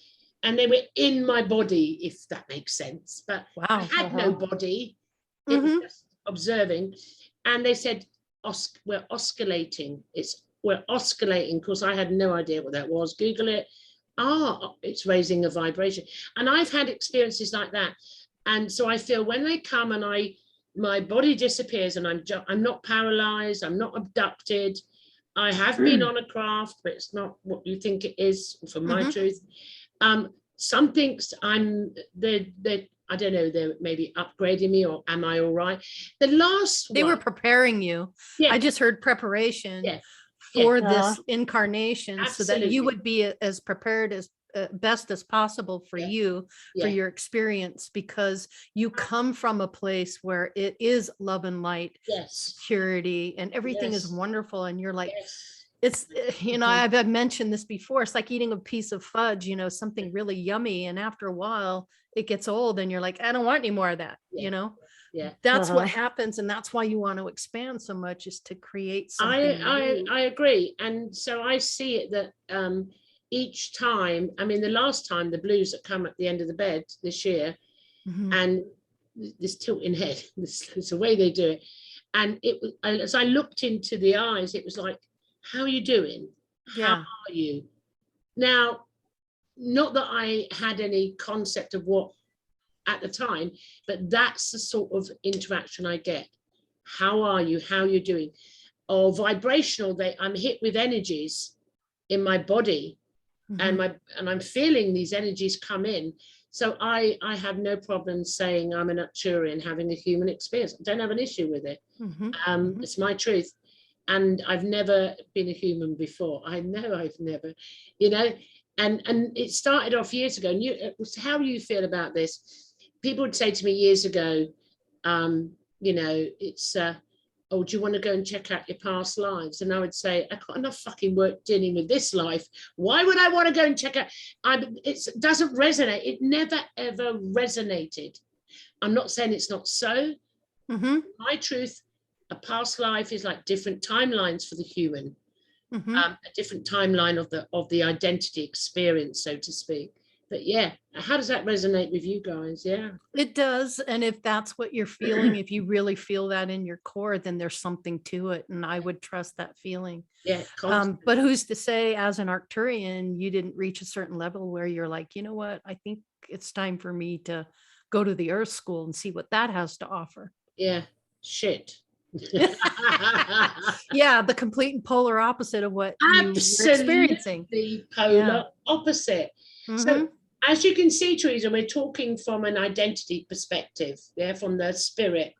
And they were in my body, if that makes sense. But I had no body. It was just observing. And they said, we're oscillating. We're oscillating, because I had no idea what that was. Google it. It's raising a vibration. And I've had experiences like that. And so I feel when they come and my body disappears, and I'm not paralyzed, I'm not abducted. I have been on a craft, but it's not what you think it is, for my truth. Some things I don't know, they're maybe upgrading me, or am I all right? The last they were preparing you. I just heard preparation for this incarnation. Absolutely. So that you would be as prepared as best as possible for you, for your experience, because you come from a place where it is love and light, purity, and everything is wonderful. And you're like, it's, I've mentioned this before. It's like eating a piece of fudge, something really yummy. And after a while it gets old, and you're like, I don't want any more of that, That's what happens. And that's why you want to expand so much, is to create something. I agree. And so I see it that each time, I mean, the last time, the blues that come at the end of the bed this year, and this tilting head, it's the way they do it. And as I looked into the eyes, it was like, how are you doing? How are you? Now, not that I had any concept of what at the time, but that's the sort of interaction I get. How are you? How are you doing? Or vibrational, I'm hit with energies in my body, and I'm feeling these energies come in. So I have no problem saying I'm an Arcturian having a human experience. I don't have an issue with it. It's my truth. And I've never been a human before. I know I've never, you know, and it started off years ago. And how do you feel about this? People would say to me years ago, you know, it's, oh, do you want to go and check out your past lives? And I would say, I've got enough fucking work dealing with this life. Why would I want to go and check out? It doesn't resonate. It never, ever resonated. I'm not saying it's not so. My truth, a past life is like different timelines for the human, a different timeline of the identity experience, so to speak. But yeah, how does that resonate with you guys? Yeah, it does. And if that's what you're feeling, if you really feel that in your core, then there's something to it. And I would trust that feeling. Yeah. But who's to say as an Arcturian, you didn't reach a certain level where you're like, you know what, I think it's time for me to go to the Earth School and see what that has to offer. Yeah, shit. Yeah, the complete and polar opposite of what you're experiencing. The polar opposite. So as you can see, Theresa, we're talking from an identity perspective, from the spirit,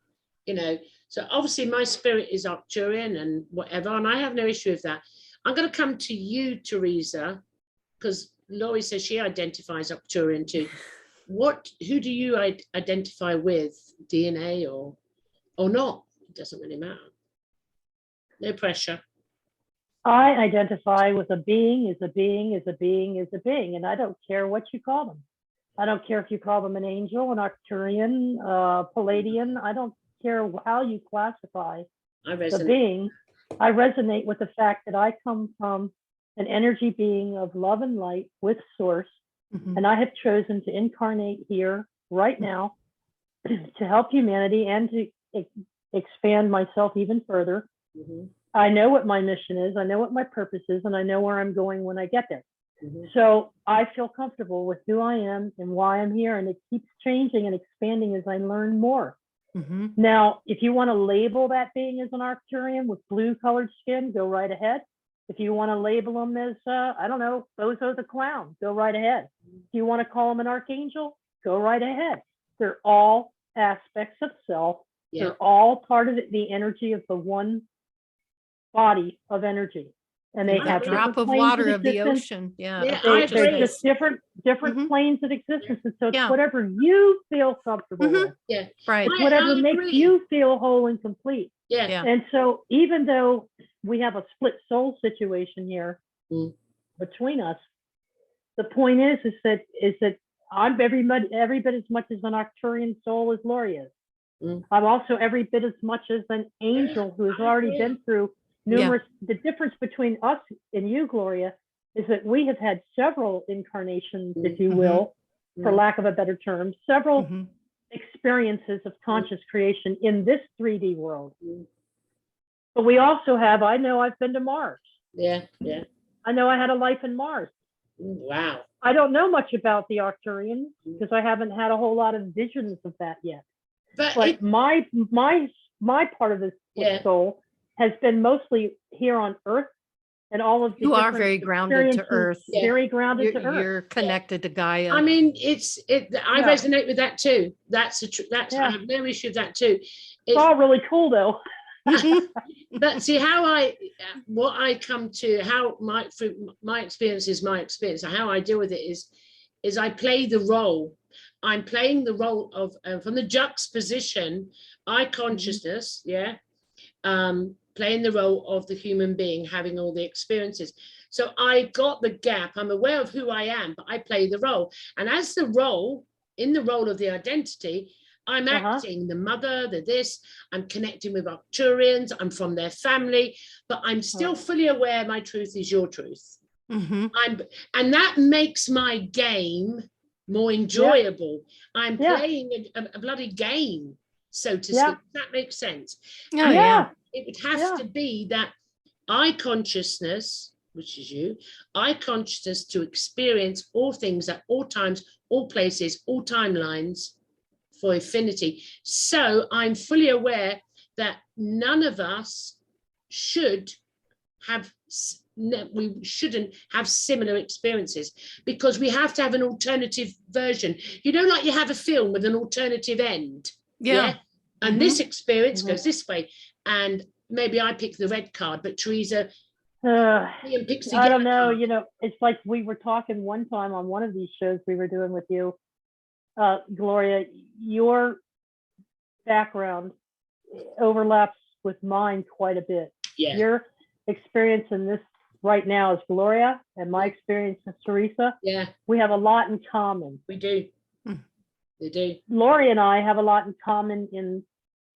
you know. So obviously my spirit is Arcturian and whatever, and I have no issue with that. I'm going to come to you, Theresa, because Laurie says she identifies Arcturian too. Who do you identify with, DNA or not? It doesn't really matter. No pressure. I identify with a being is a being is a being is a being, and I don't care what you call them. I don't care if you call them an angel, an Arcturian, Palladian. I don't care how you classify the being. I resonate with the fact that I come from an energy being of love and light with source, and I have chosen to incarnate here right now to help humanity and to expand myself even further. I know what my mission is, I know what my purpose is, and I know where I'm going when I get there. So I feel comfortable with who I am and why I'm here, and it keeps changing and expanding as I learn more. Now, if you want to label that being as an Arcturian with blue colored skin, go right ahead. If you want to label them as, I don't know, Bozo the Clown, go right ahead. If you want to call them an archangel, go right ahead. They're all aspects of self. They're all part of the energy of the one body of energy, and they have a drop of water of the ocean. They're just different planes of existence, and so it's whatever you feel comfortable with. Right. It's whatever makes you feel whole and complete. And so even though we have a split soul situation here between us, the point is that I'm every bit as much as an Arcturian soul as Laurie is. I'm also every bit as much as an angel who has already been through numerous. The difference between us and you, Gloria, is that we have had several incarnations, if you will, for lack of a better term, several experiences of conscious creation in this 3D world. But we also have, I know I've been to Mars. I know I had a life in Mars. Wow. I don't know much about the Arcturians because I haven't had a whole lot of visions of that yet. But my part of this soul has been mostly here on Earth, and all of the you are very grounded to Earth. Very grounded to Earth. You're connected to Gaia. I mean, I resonate with that too. That's I have no issue with that too. It's all really cool though. But see what I come to, how my experience is my experience. How I deal with it is I play the role. I'm playing the role of from the juxtaposition, I consciousness, playing the role of the human being, having all the experiences. So I got the gap. I'm aware of who I am, but I play the role. And as the role, in the role of the identity, I'm acting the mother, the this, I'm connecting with Arcturians, I'm from their family, but I'm still fully aware my truth is your truth. And that makes my game more enjoyable. I'm playing a bloody game, so to speak. That makes sense. It would have to be that I consciousness, which is you, I consciousness to experience all things at all times, all places, all timelines, for infinity. So I'm fully aware that none of us should have, we shouldn't have similar experiences, because we have to have an alternative version. You know, like you have a film with an alternative end. Yeah. And this experience goes this way. And maybe I pick the red card, but Theresa picks the I don't yellow know, card. you know, it's like we were talking one time on one of these shows we were doing with you, Gloria, your background overlaps with mine quite a bit. Yeah. Your experience in this right now is Gloria, and my experience is Theresa. Yeah. We have a lot in common. We do. We do. Laurie and I have a lot in common in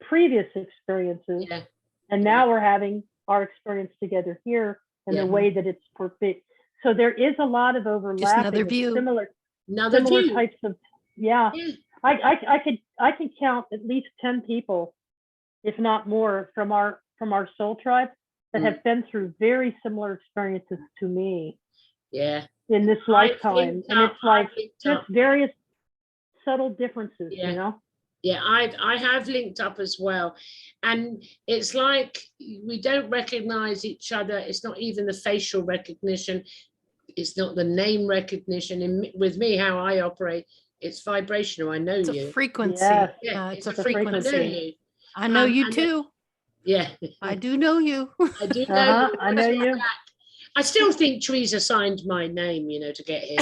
previous experiences. Yeah. And now we're having our experience together here in the way that it's perfect. So there is a lot of overlap. Another view. Similar view. types of, I can count at least 10 people, if not more, from our soul tribe that have been through very similar experiences to me. Yeah. In this lifetime. And it's like just various subtle differences, you know? Yeah, I have linked up as well. And it's like we don't recognize each other. It's not even the facial recognition. It's not the name recognition. With me, how I operate, it's vibrational. I know it's you. A frequency. Yeah, it's a frequency. I know you. I know you too. Yeah. I do know you. I do know you. I know you. I still think Theresa signed my name, you know, to get here.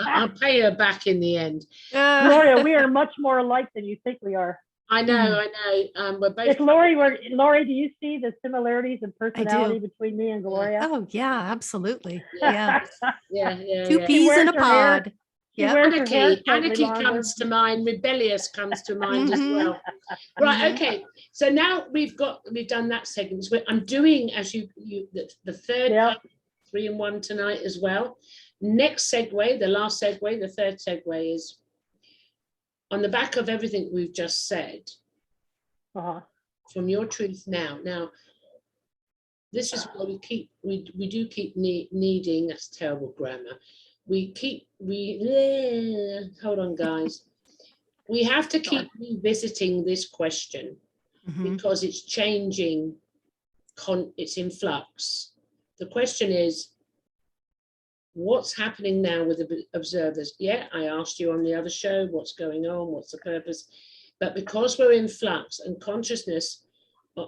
I'll pay her back in the end. Gloria, we are much more alike than you think we are. I know. We're both. If Laurie, do you see the similarities in personality between me and Gloria? Oh yeah, absolutely. Yeah. Yeah. Two peas in a pod. Yeah. Anarchy comes to mind. Rebellious comes to mind as well. Right. Okay. So now we've done that segment. I'm doing, as the third 3-in-1 tonight as well. Next segue, the last segue, the third segue is on the back of everything we've just said. From your truth now. Now, this is what we do keep needing. That's terrible grammar. Hold on, guys. We have to keep revisiting this question because it's changing. It's in flux. The question is, what's happening now with the observers? Yeah, I asked you on the other show, what's going on? What's the purpose? But because we're in flux and consciousness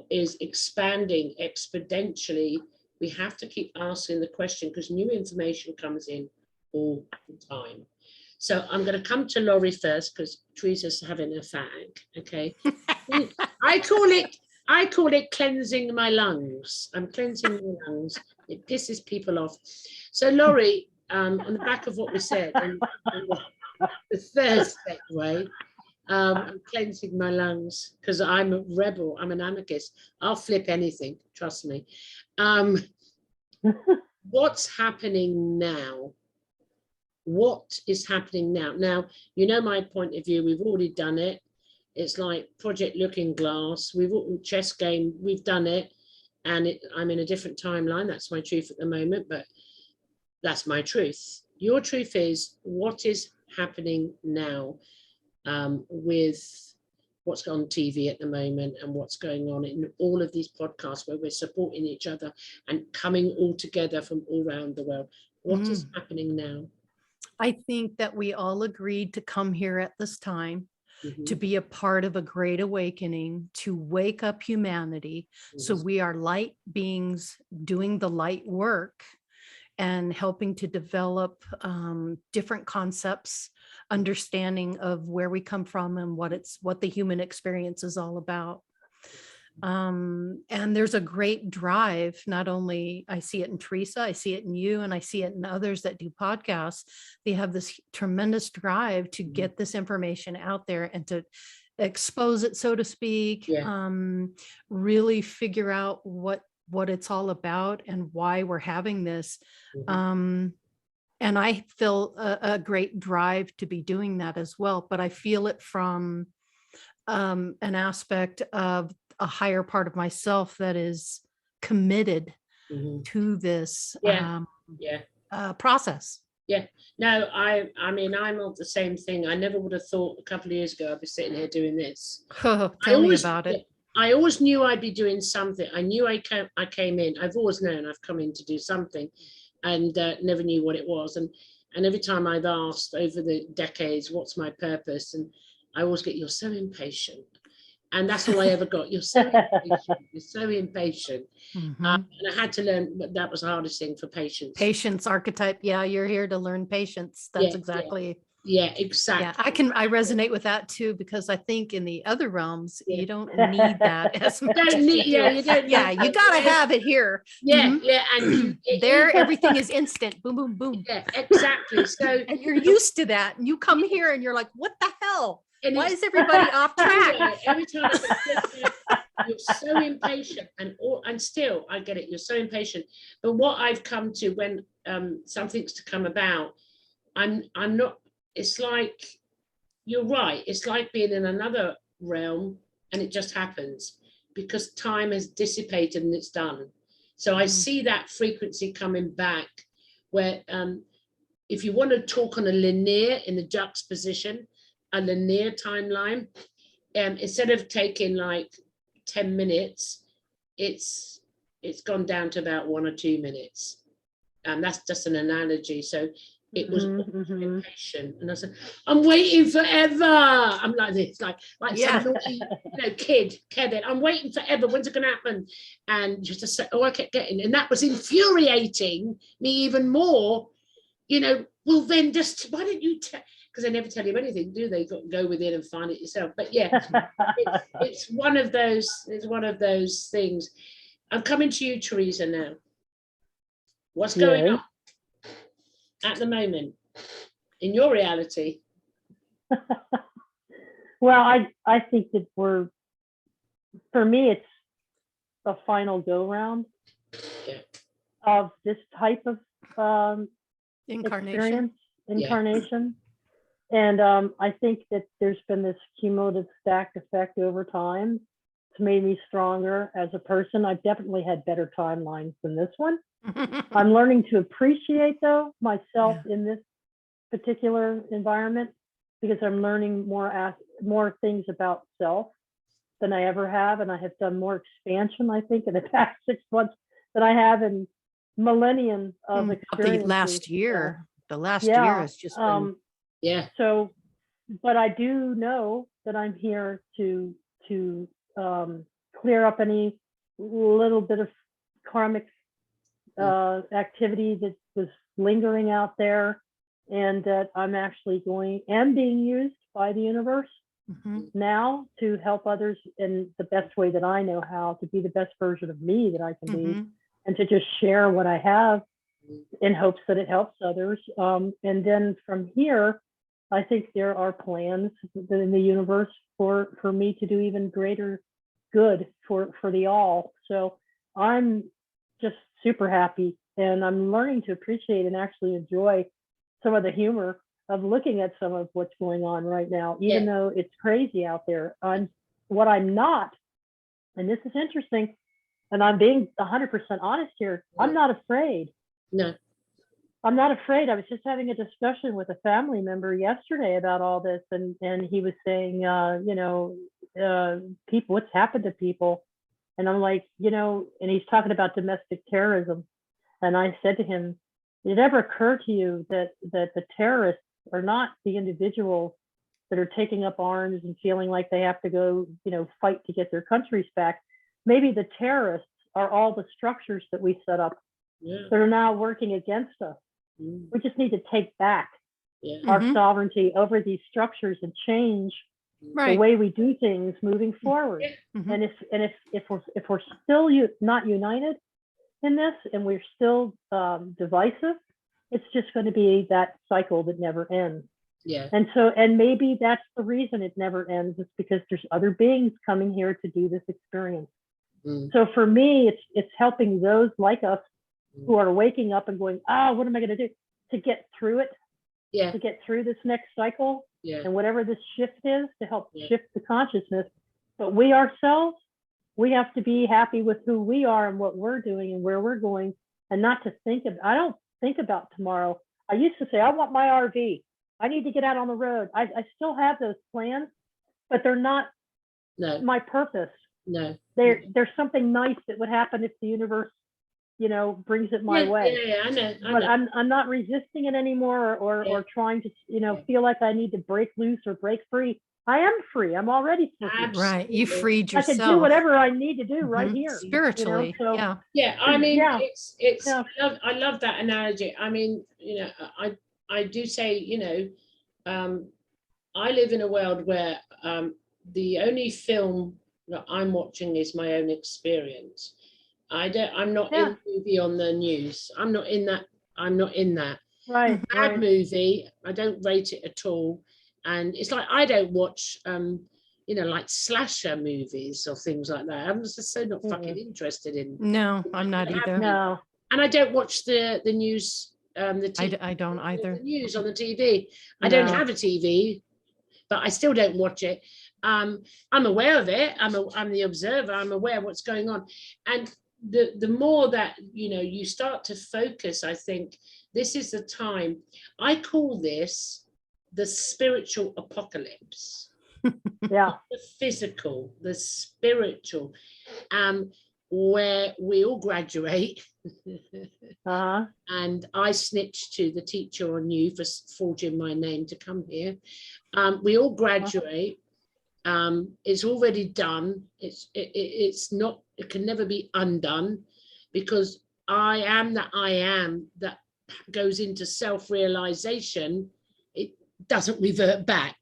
is expanding exponentially, we have to keep asking the question because new information comes in all the time. So I'm going to come to Laurie first because Theresa's having a fag. Okay. I call it cleansing my lungs. I'm cleansing my lungs. It pisses people off. So Laurie, on the back of what we said, the third segue, I'm cleansing my lungs because I'm a rebel. I'm an anarchist. I'll flip anything. Trust me. What's happening now? What is happening now? Now, you know my point of view. We've already done it. It's like Project Looking Glass. Chess game. We've done it, and I'm in a different timeline. That's my truth at the moment, but that's my truth. Your truth is what is happening now with what's on TV at the moment and what's going on in all of these podcasts where we're supporting each other and coming all together from all around the world. What is happening now? I think that we all agreed to come here at this time to be a part of a great awakening, to wake up humanity. So we are light beings doing the light work and helping to develop different concepts, understanding of where we come from and what the human experience is all about. And there's a great drive. Not only I see it in Theresa, I see it in you, and I see it in others that do podcasts. They have this tremendous drive to get this information out there and to expose it, so to speak, really figure out what it's all about and why we're having this. And I feel a great drive to be doing that as well, but I feel it from an aspect of a higher part of myself that is committed to this process. Yeah. No, I mean, I'm of the same thing. I never would have thought a couple of years ago I'd be sitting here doing this. Oh, I tell me always, about it. I always knew I'd be doing something. I knew I came in. I've always known I've come in to do something, and never knew what it was. And every time I've asked over the decades, what's my purpose? And I always get, you're so impatient. And that's all I ever got. You're so impatient. You're so impatient. Mhm. And I had to learn, but that was the hardest thing, for patience. Patience archetype. Yeah, you're here to learn patience. That's exactly. Yeah, exactly. Yeah, I resonate with that too, because I think in the other realms, you don't need that as much. Don't need, you do. you don't. Yeah, you gotta have it here. Yeah, Mhm. yeah, and There, everything is instant. Boom, boom, boom. Yeah, exactly. So, and you're used to that, and you come here and you're like, what the hell? and Why is everybody off track? Every time you're so impatient, and still I get it. You're so impatient. But what I've come to, when something's to come about, I'm not. It's like, you're right. It's like being in another realm, and it just happens because time has dissipated and it's done. So I see that frequency coming back, where if you want to talk on a linear, in the juxtaposition, a linear timeline, instead of taking like 10 minutes, it's gone down to about 1 or 2 minutes. And that's just an analogy. So it was impatient, and I said, I'm waiting forever. I'm like this, like some naughty, kid, Kevin. I'm waiting forever. When's it going to happen? And just to say, I kept getting, and that was infuriating me even more. Well, then just why don't you tell? Because they never tell you anything, do they? You've got to go within and find it yourself. But yeah, it's one of those. It's one of those things. I'm coming to you, Theresa, now. What's going on at the moment in your reality? Well, I think that for me, it's a final go round of this type of incarnation. And I think that there's been this cumulative stacked effect over time. It's made me stronger as a person. I've definitely had better timelines than this one. I'm learning to appreciate, though, myself in this particular environment, because I'm learning more things about self than I ever have. And I have done more expansion, I think, in the past 6 months than I have in millennium of experience. The last year has just been. So, but I do know that I'm here to clear up any little bit of karmic activity that was lingering out there, and that I'm actually being used by the universe now to help others in the best way that I know how, to be the best version of me that I can be, and to just share what I have in hopes that it helps others. And then from here, I think there are plans in the universe for me to do even greater good for the all. So I'm just super happy, and I'm learning to appreciate and actually enjoy some of the humor of looking at some of what's going on right now, even though it's crazy out there. What I'm not, and this is interesting, and I'm being 100% honest here, I'm not afraid. No. I'm not afraid. I was just having a discussion with a family member yesterday about all this, and he was saying, people, what's happened to people? And I'm like, and he's talking about domestic terrorism. And I said to him, did it ever occur to you that the terrorists are not the individuals that are taking up arms and feeling like they have to go, fight to get their countries back? Maybe the terrorists are all the structures that we set up that are now working against us. We just need to take back our sovereignty over these structures and change the way we do things moving forward. And if we're still not united in this, and we're still divisive, it's just going to be that cycle that never ends. And maybe that's the reason it never ends, is because there's other beings coming here to do this experience. So for me, it's helping those like us who are waking up and going, what am I going to do to get through it? To get through this next cycle, and whatever this shift is, to help shift the consciousness. But we ourselves, we have to be happy with who we are and what we're doing and where we're going, and not to I don't think about tomorrow. I used to say, I want my RV. I need to get out on the road. I still have those plans, but they're not my purpose. No. There's something nice that would happen if the universe, brings it my way. Yeah, I know. But I'm not resisting it anymore or trying to, feel like I need to break loose or break free. I am free. I'm already free. Right. You freed yourself. I can do whatever I need to do right here. Spiritually. So, yeah. I mean, it's yeah. I love that analogy. I mean, I do say, I live in a world where the only film that I'm watching is my own experience. I'm not in a movie on the news. I'm not in that. Right. Bad movie. I don't rate it at all. And it's like, I don't watch, like slasher movies or things like that. I'm just so not fucking interested in. No, I'm not either. No. And I don't watch the news. I don't either. The news on the TV. I don't have a TV, but I still don't watch it. I'm aware of it. I'm the observer. I'm aware of what's going on. And the more that, you start to focus, I think this is the time. I call this the spiritual apocalypse. Yeah. The physical, the spiritual, where we all graduate. And I snitched to the teacher on you for forging my name to come here. We all graduate. It's already done. It's not, it can never be undone, because I am that goes into self-realization. It doesn't revert back,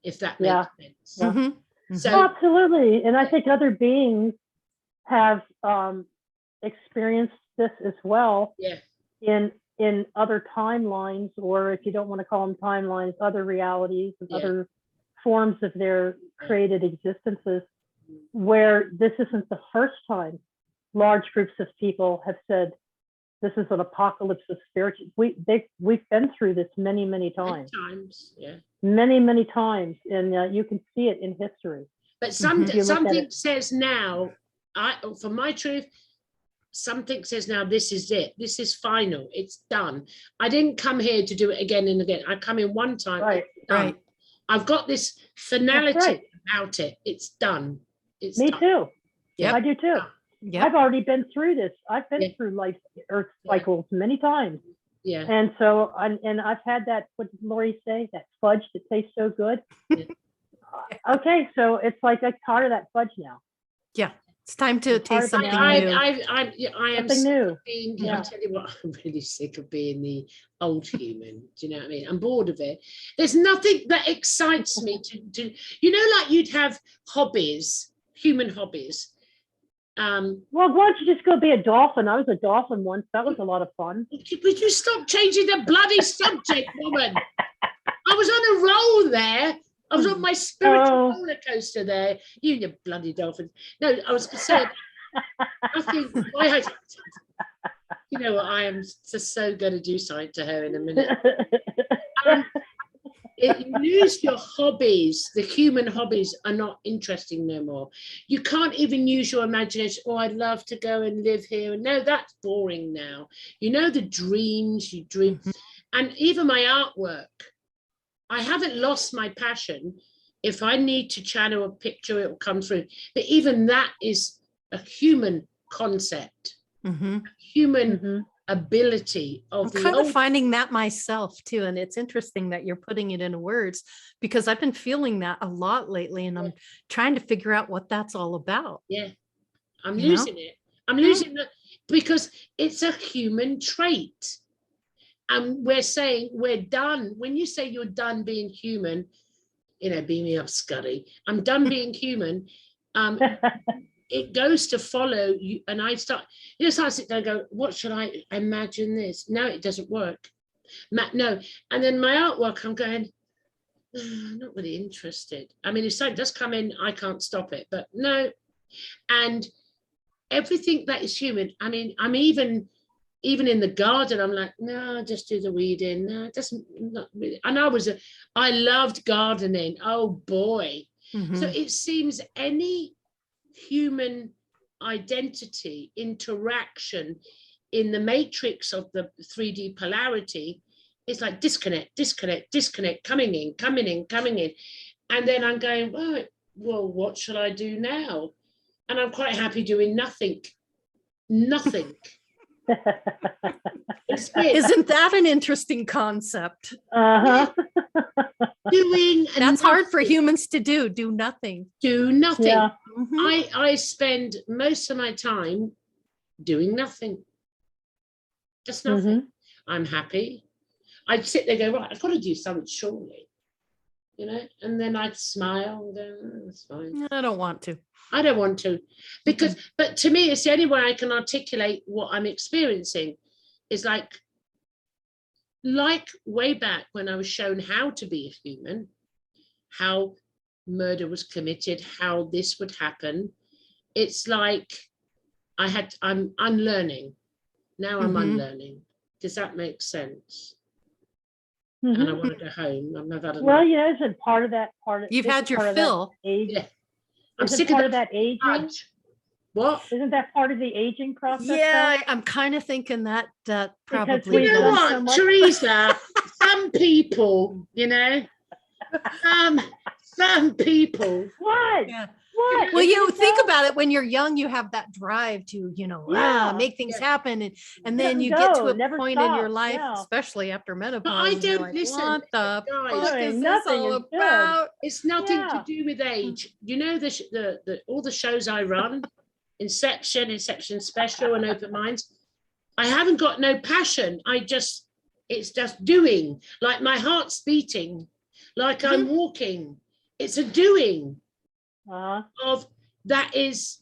if that makes sense. Mm-hmm. So absolutely. And I think other beings have experienced this as well. In other timelines, or if you don't want to call them timelines, other realities and other forms of their created existences, where this isn't the first time large groups of people have said this is an apocalypse of spiritual. We've been through this many times. Many times, and you can see it in history. But something says now, for my truth, something says now, this is it. This is final. It's done. I didn't come here to do it again and again. I come in one time. Right. I've got this finality about it. It's done. It's Me done. too. Yep. I do too. Yep. I've already been through this. I've been through earth cycles many times. Yeah. And so, and I've had that, what did Laurie say? That fudge that tastes so good. Okay, so it's like I'm tired of that fudge now. Yeah. It's time to taste something new. I am something new. I'll tell you what, I'm really sick of being the old human. Do you know what I mean? I'm bored of it. There's nothing that excites me to like you'd have hobbies, human hobbies. Well, why don't you just go be a dolphin? I was a dolphin once. That was a lot of fun. Would you stop changing the bloody subject, woman? I was on a roll there. I was on my spiritual roller coaster there. You and your bloody dolphins. No, I was saying, I think, you know what, I am just so going to do something to her in a minute. You lose your hobbies. The human hobbies are not interesting no more. You can't even use your imagination. Oh, I'd love to go and live here. No, that's boring now. The dreams you dream. And even my artwork, I haven't lost my passion. If I need to channel a picture, it will come through. But even that is a human concept, human ability of I'm kind of finding that myself too. And it's interesting that you're putting it into words, because I've been feeling that a lot lately, and I'm trying to figure out what that's all about. Yeah, I'm losing it. I'm losing it because it's a human trait. And we're saying we're done. When you say you're done being human, beam me up, Scuddy. I'm done being human. It goes to follow you, and I start. So I sit there and go, "What should I imagine this?" No, it doesn't work. No, and then my artwork, I'm going, I'm not really interested. I mean, if something does come in, I can't stop it. But no, and everything that is human. I mean, I'm even in the garden, I'm like, no, just do the weeding. No, it doesn't. Not really. And I loved gardening. Oh boy. So it seems any human identity interaction in the matrix of the 3D polarity it's like disconnect, disconnect, disconnect, coming in, coming in, coming in. And then I'm going, right, well, what should I do now? And I'm quite happy doing nothing. Nothing. It's weird. Isn't that an interesting concept? Uh-huh. Doing That's hard for nothing. humans to do. Do nothing. Do nothing. Yeah. Mhm. I spend most of my time doing nothing. Just nothing. I'm happy. I'd sit there and go, right, I've got to do something surely. You know, and then I'd smile and go, oh, that's fine. I don't want to. I don't want to. Because, but to me, it's the only way I can articulate what I'm experiencing. Is like way back when I was shown how to be a human, how murder was committed, how this would happen. It's like I'm unlearning. Now I'm unlearning. Does that make sense? And I want to go home. I've had enough. Well, you know, isn't part of that You've had your fill. Age? Yeah. I'm Isn't sick part of of that aging? grudge. What? Isn't that part of the aging process? Yeah, I'm kind of thinking that probably. we've You know done what, so much. Theresa? Some people, you know, some people. What? Yeah. What? Well, you Isn't think that- about it when you're young, you have that drive to, Yeah. make things Yeah. happen. And then Never you get to go, a never point in your stop, life, yeah. especially after menopause. I and you're don't like, listen, what the guys. fuck Doing is this nothing all is good. about? It's nothing Yeah. to do with age. You know, the all the shows I run, Inception Special, and Open Minds. I haven't got no passion. It's just doing. Like my heart's beating, like I'm walking. It's a doing of that is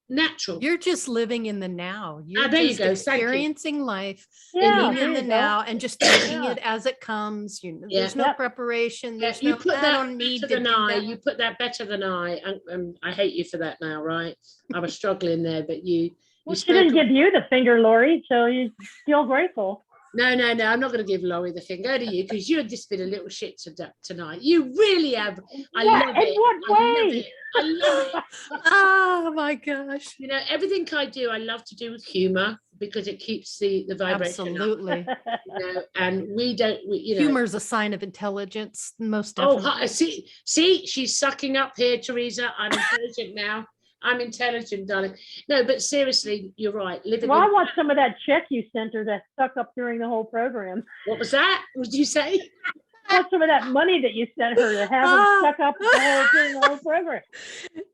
natural. You're just living in the now. You're there you just go. Thank you. experiencing life, Yeah, being there in the you go. now, and just taking Yeah. it as it comes. Yeah. There's no Yep. preparation. Yeah, There's you no, put I that don't need better to than do I. that. You put that better than I, and I hate you for that now, right? I was struggling there, but you. Well, You she didn't spoke give you the finger, Laurie, so you feel grateful. No, I'm not going to give Laurie the finger to you because you've just been a little shit tonight. You really have. I What? love In it. what I love way? it. I love it. Oh my gosh. You know, everything I do, I love to do with humor because it keeps the vibration up, Absolutely. you know, and we, you know. Humor is a sign of intelligence, most Oh, definitely. see, she's sucking up here, Theresa. I'm intelligent now. I'm intelligent, darling. No, but seriously, you're right. Living. Well, I want some of that check you sent her that stuck up during the whole program. What was that? What did you say? I want some of that money that you sent her to have them stuck up during the whole program.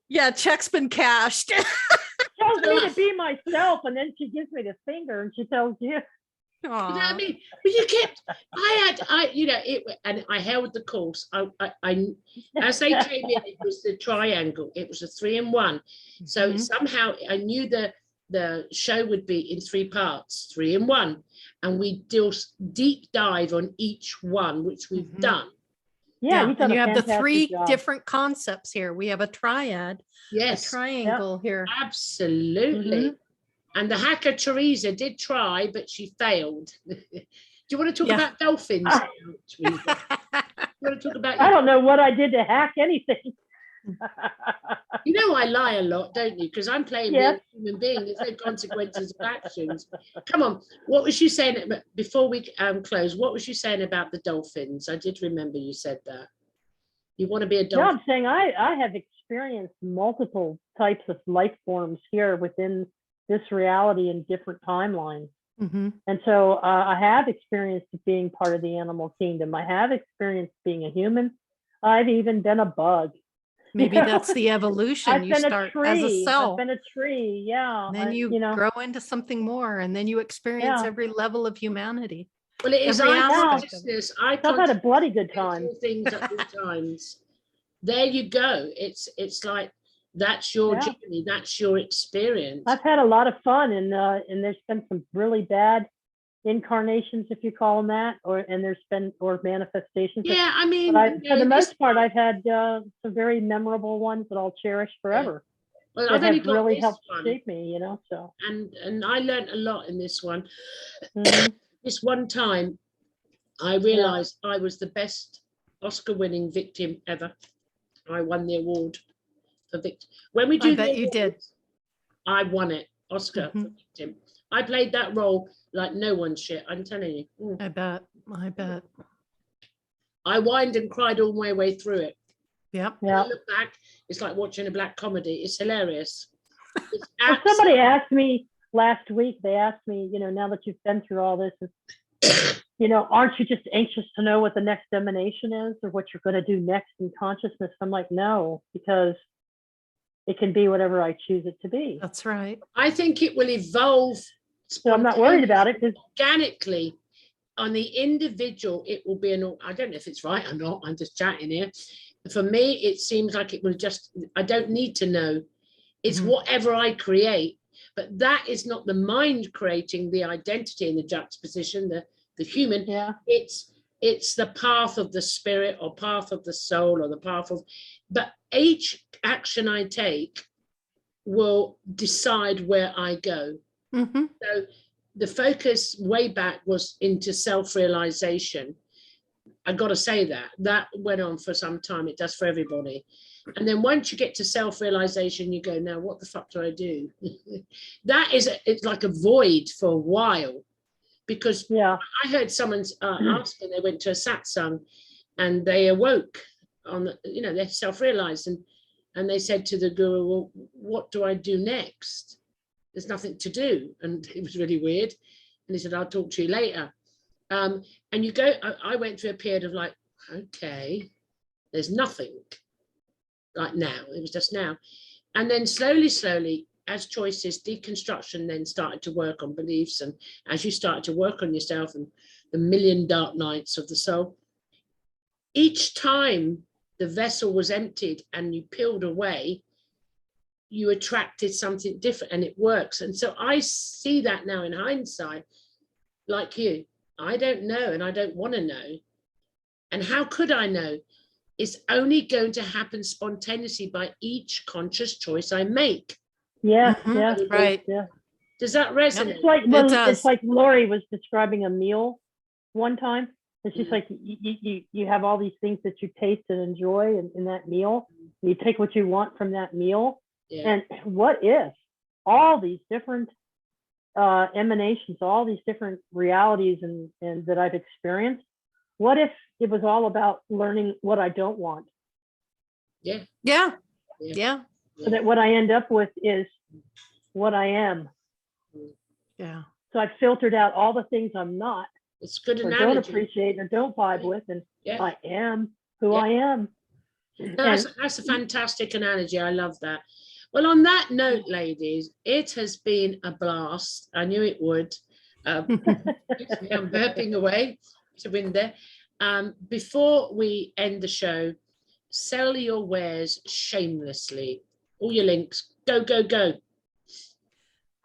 Yeah, check's been cashed. Tells me to be myself, and then she gives me the finger, and she tells you. You know what I mean? But you kept, you know, and I held the course. I as they came in, it was the triangle. It was a 3-in-1. So somehow I knew the show would be in 3 parts, 3-in-1, and we do deep dive on each one, which we've done. Yeah, and you have the 3 different concepts here. We have a triad, Yes, a triangle here. absolutely. And the hacker Theresa did try, but she failed. Do you want to talk about dolphins now, Theresa? You want to talk about? I don't know what I did to hack anything. You know I lie a lot, don't you? Because I'm playing being a human being. There's no consequences of actions. Come on, what was you saying before we close? What was you saying about the dolphins? I did remember you said that. You want to be a dolphin? No, I'm saying I have experienced multiple types of life forms here within this reality in different timelines. And so I have experienced being part of the animal kingdom. I have experienced being a human. I've even been a bug. Maybe that's the evolution. I've You been start a tree. as a cell. I've been a tree, yeah. Then you grow into something more, and then you experience every level of humanity. Well, it is consciousness. I've had a bloody good time. Things at all times. There you go. It's like that's your journey. That's your experience. I've had a lot of fun, and there's been some really bad incarnations, if you call them that, and there's been manifestations. Yeah, I mean, for the most part, I've had some very memorable ones that I'll cherish forever. Well, I've only really helped shape me, you know. So and I learned a lot in this one. This one time, I realized I was the best Oscar-winning victim ever. I won the award for victim. When we do, I bet you did. I won it. Oscar for victim. I played that role like no one's shit, I'm telling you. I bet. I whined and cried all my way through it. Yep. Yeah. I look back, it's like watching a black comedy. It's hilarious. It's Well, somebody asked me last week, they asked me, now that you've been through all this, aren't you just anxious to know what the next emanation is or what you're going to do next in consciousness? I'm like, no, because it can be whatever I choose it to be. That's right. I think it will evolve. So I'm not worried about it. Organically, on the individual, it will be I don't know if it's right or not. I'm just chatting here. For me, it seems like it will I don't need to know. It's whatever I create, but that is not the mind creating the identity and the juxtaposition, the human. Yeah. It's the path of the spirit or path of the soul or the path of, but each action I take will decide where I go. So the focus way back was into self-realization. I got to say that went on for some time. It does for everybody. And then once you get to self-realization, you go, now what the fuck do I do? It's like a void for a while, because I heard someone's asking, they went to a satsang and they awoke on, they self-realized and they said to the guru, well, what do I do next? There's nothing to do. And it was really weird. And he said, I'll talk to you later. And you go, I went through a period of like, okay, there's nothing. Like now, it was just now. And then slowly, as choices, deconstruction then started to work on beliefs. And as you started to work on yourself and the million dark nights of the soul, each time the vessel was emptied and you peeled away, you attracted something different, and it works. And so I see that now in hindsight, like you, I don't know, and I don't want to know. And how could I know? It's only going to happen spontaneously by each conscious choice I make. Yeah, right. Yeah. Does that resonate? It's like Laurie was describing a meal one time. It's just like you have all these things that you taste and enjoy in that meal. You take what you want from that meal. Yeah. And what if all these different emanations, all these different realities and that I've experienced, what if it was all about learning what I don't want? Yeah. So that what I end up with is what I am. Yeah. So I've filtered out all the things I'm not. It's good or analogy. Don't appreciate or don't vibe with, and I am who I am. That's a fantastic analogy. I love that. Well, on that note, ladies, it has been a blast. I knew it would. I'm burping away to win there. Before we end the show, sell your wares shamelessly. All your links. Go, go, go.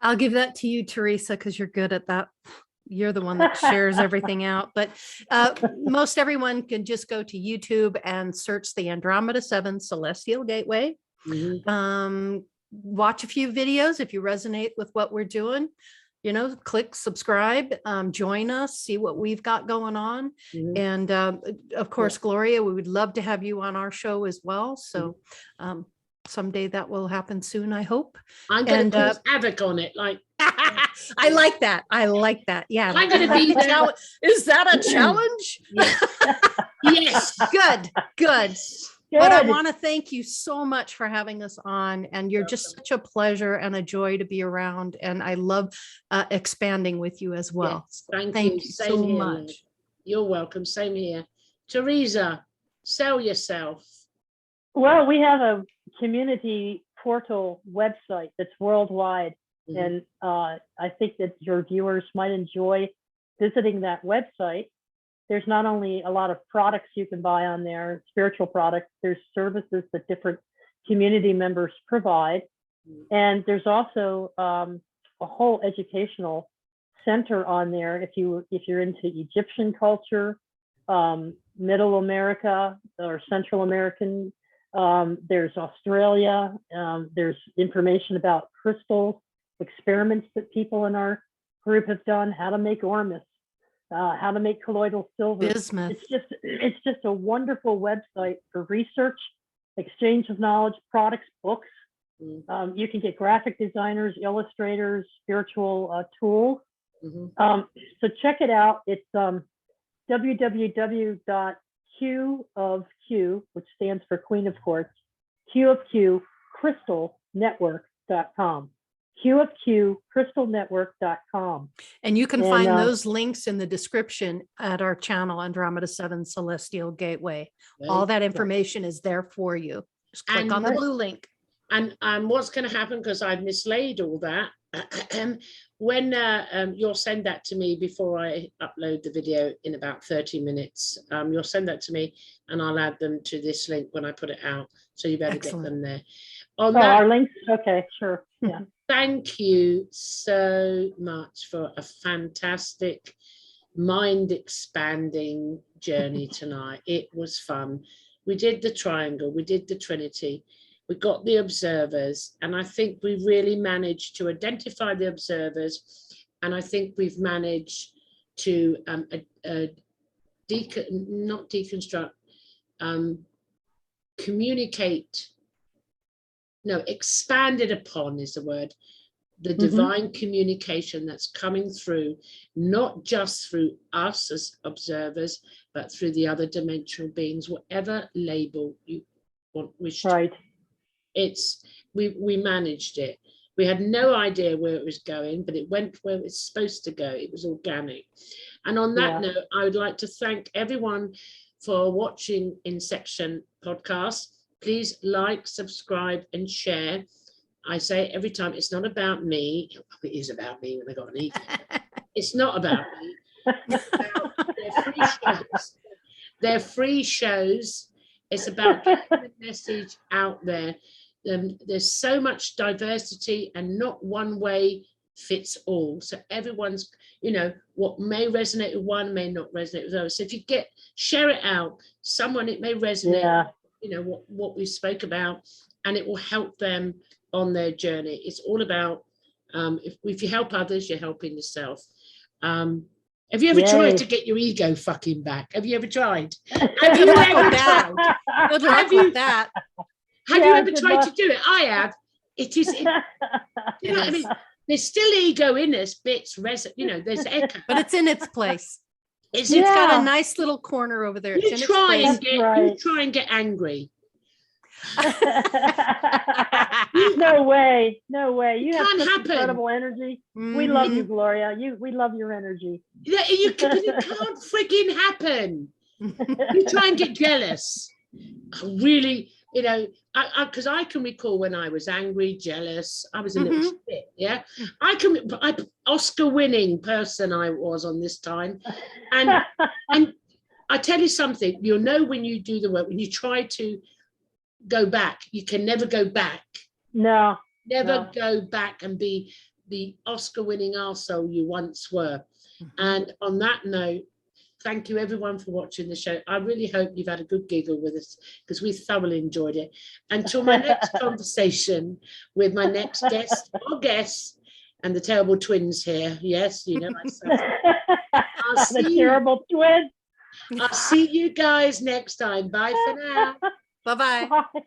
I'll give that to you, Theresa, because you're good at that. You're the one that shares everything out. But most everyone can just go to YouTube and search the Andromeda 7 Celestial Gateway. Watch a few videos if you resonate with what we're doing. Click subscribe, join us, see what we've got going on. And of course, Gloria, we would love to have you on our show as well. So someday that will happen soon, I hope. I'm going to cause havoc on it. Like I like that. Yeah. I'm going to be there. Is that a challenge? Yes. Good. But I want to thank you so much for having us on, and you're just such a pleasure and a joy to be around. And I love expanding with you as well. Yes, thank you so much. You're welcome. Same here. Theresa, sell yourself. Well, we have a community portal website that's worldwide. And I think that your viewers might enjoy visiting that website. There's not only a lot of products you can buy on there, spiritual products, there's services that different community members provide. And there's also a whole educational center on there if you're into Egyptian culture, Middle America or Central American. There's Australia. There's information about crystals, experiments that people in our group have done, how to make ormus, how to make colloidal silver. Bismuth. It's just a wonderful website for research, exchange of knowledge, products, books. You can get graphic designers, illustrators, spiritual tools. So check it out. It's www.Q of Q, which stands for Queen of Quartz, Q of Q, crystalnetwork.com. Q of Q, crystalnetwork.com. And you can find those links in the description at our channel, Andromeda 7 Celestial Gateway. All that information is there for you. Just click on the blue link. And what's going to happen, because I've mislaid all that, when you'll send that to me before I upload the video in about 30 minutes, you'll send that to me and I'll add them to this link when I put it out. So you better get them there. Our links? Okay, sure. Yeah. Thank you so much for a fantastic, mind-expanding journey tonight. It was fun. We did the triangle, we did the Trinity, we got the observers, and I think we really managed to identify the observers, and I think we've managed to not deconstruct, communicate, no, expanded upon is the word, the divine communication that's coming through, not just through us as observers, but through the other dimensional beings, whatever label you wish to. We managed it. We had no idea where it was going, but it went where it's supposed to go. It was organic. And on that note, I would like to thank everyone for watching Inception podcast. Please like, subscribe, and share. I say every time, it's not about me. It is about me when I got an ego. It's not about me. It's about their free shows. They're free shows. It's about getting the message out there. There's so much diversity, and not one way fits all. So everyone's, what may resonate with one may not resonate with others. So if you share it out, someone it may resonate. What we spoke about, and it will help them on their journey. It's all about if you help others, you're helping yourself. Have you ever tried to get your ego fucking back? Have you ever tried? Have you ever tried? Good luck with that. Have you ever tried to do it? I have. It is. You know what I mean? There's still ego in us, bits, there's echo, but it's in its place. It's got a nice little corner over there. You try and get angry. No way. You have such happen. Incredible energy. We love you, Gloria. We love your energy. It can't frigging happen. You try and get jealous. Really, because I can recall when I was angry, jealous, I was a little shit, Oscar-winning person I was on this time. And I tell you something, you'll know when you do the work, when you try to go back, you can never go back. No. Go back and be the Oscar-winning arsehole you once were. And on that note, thank you everyone for watching the show. I really hope you've had a good giggle with us, because we thoroughly enjoyed it. Until my next conversation with my next guest or guests, and the terrible twins here. Yes, myself. The terrible twins. I'll see you guys next time. Bye for now. Bye-bye. Bye.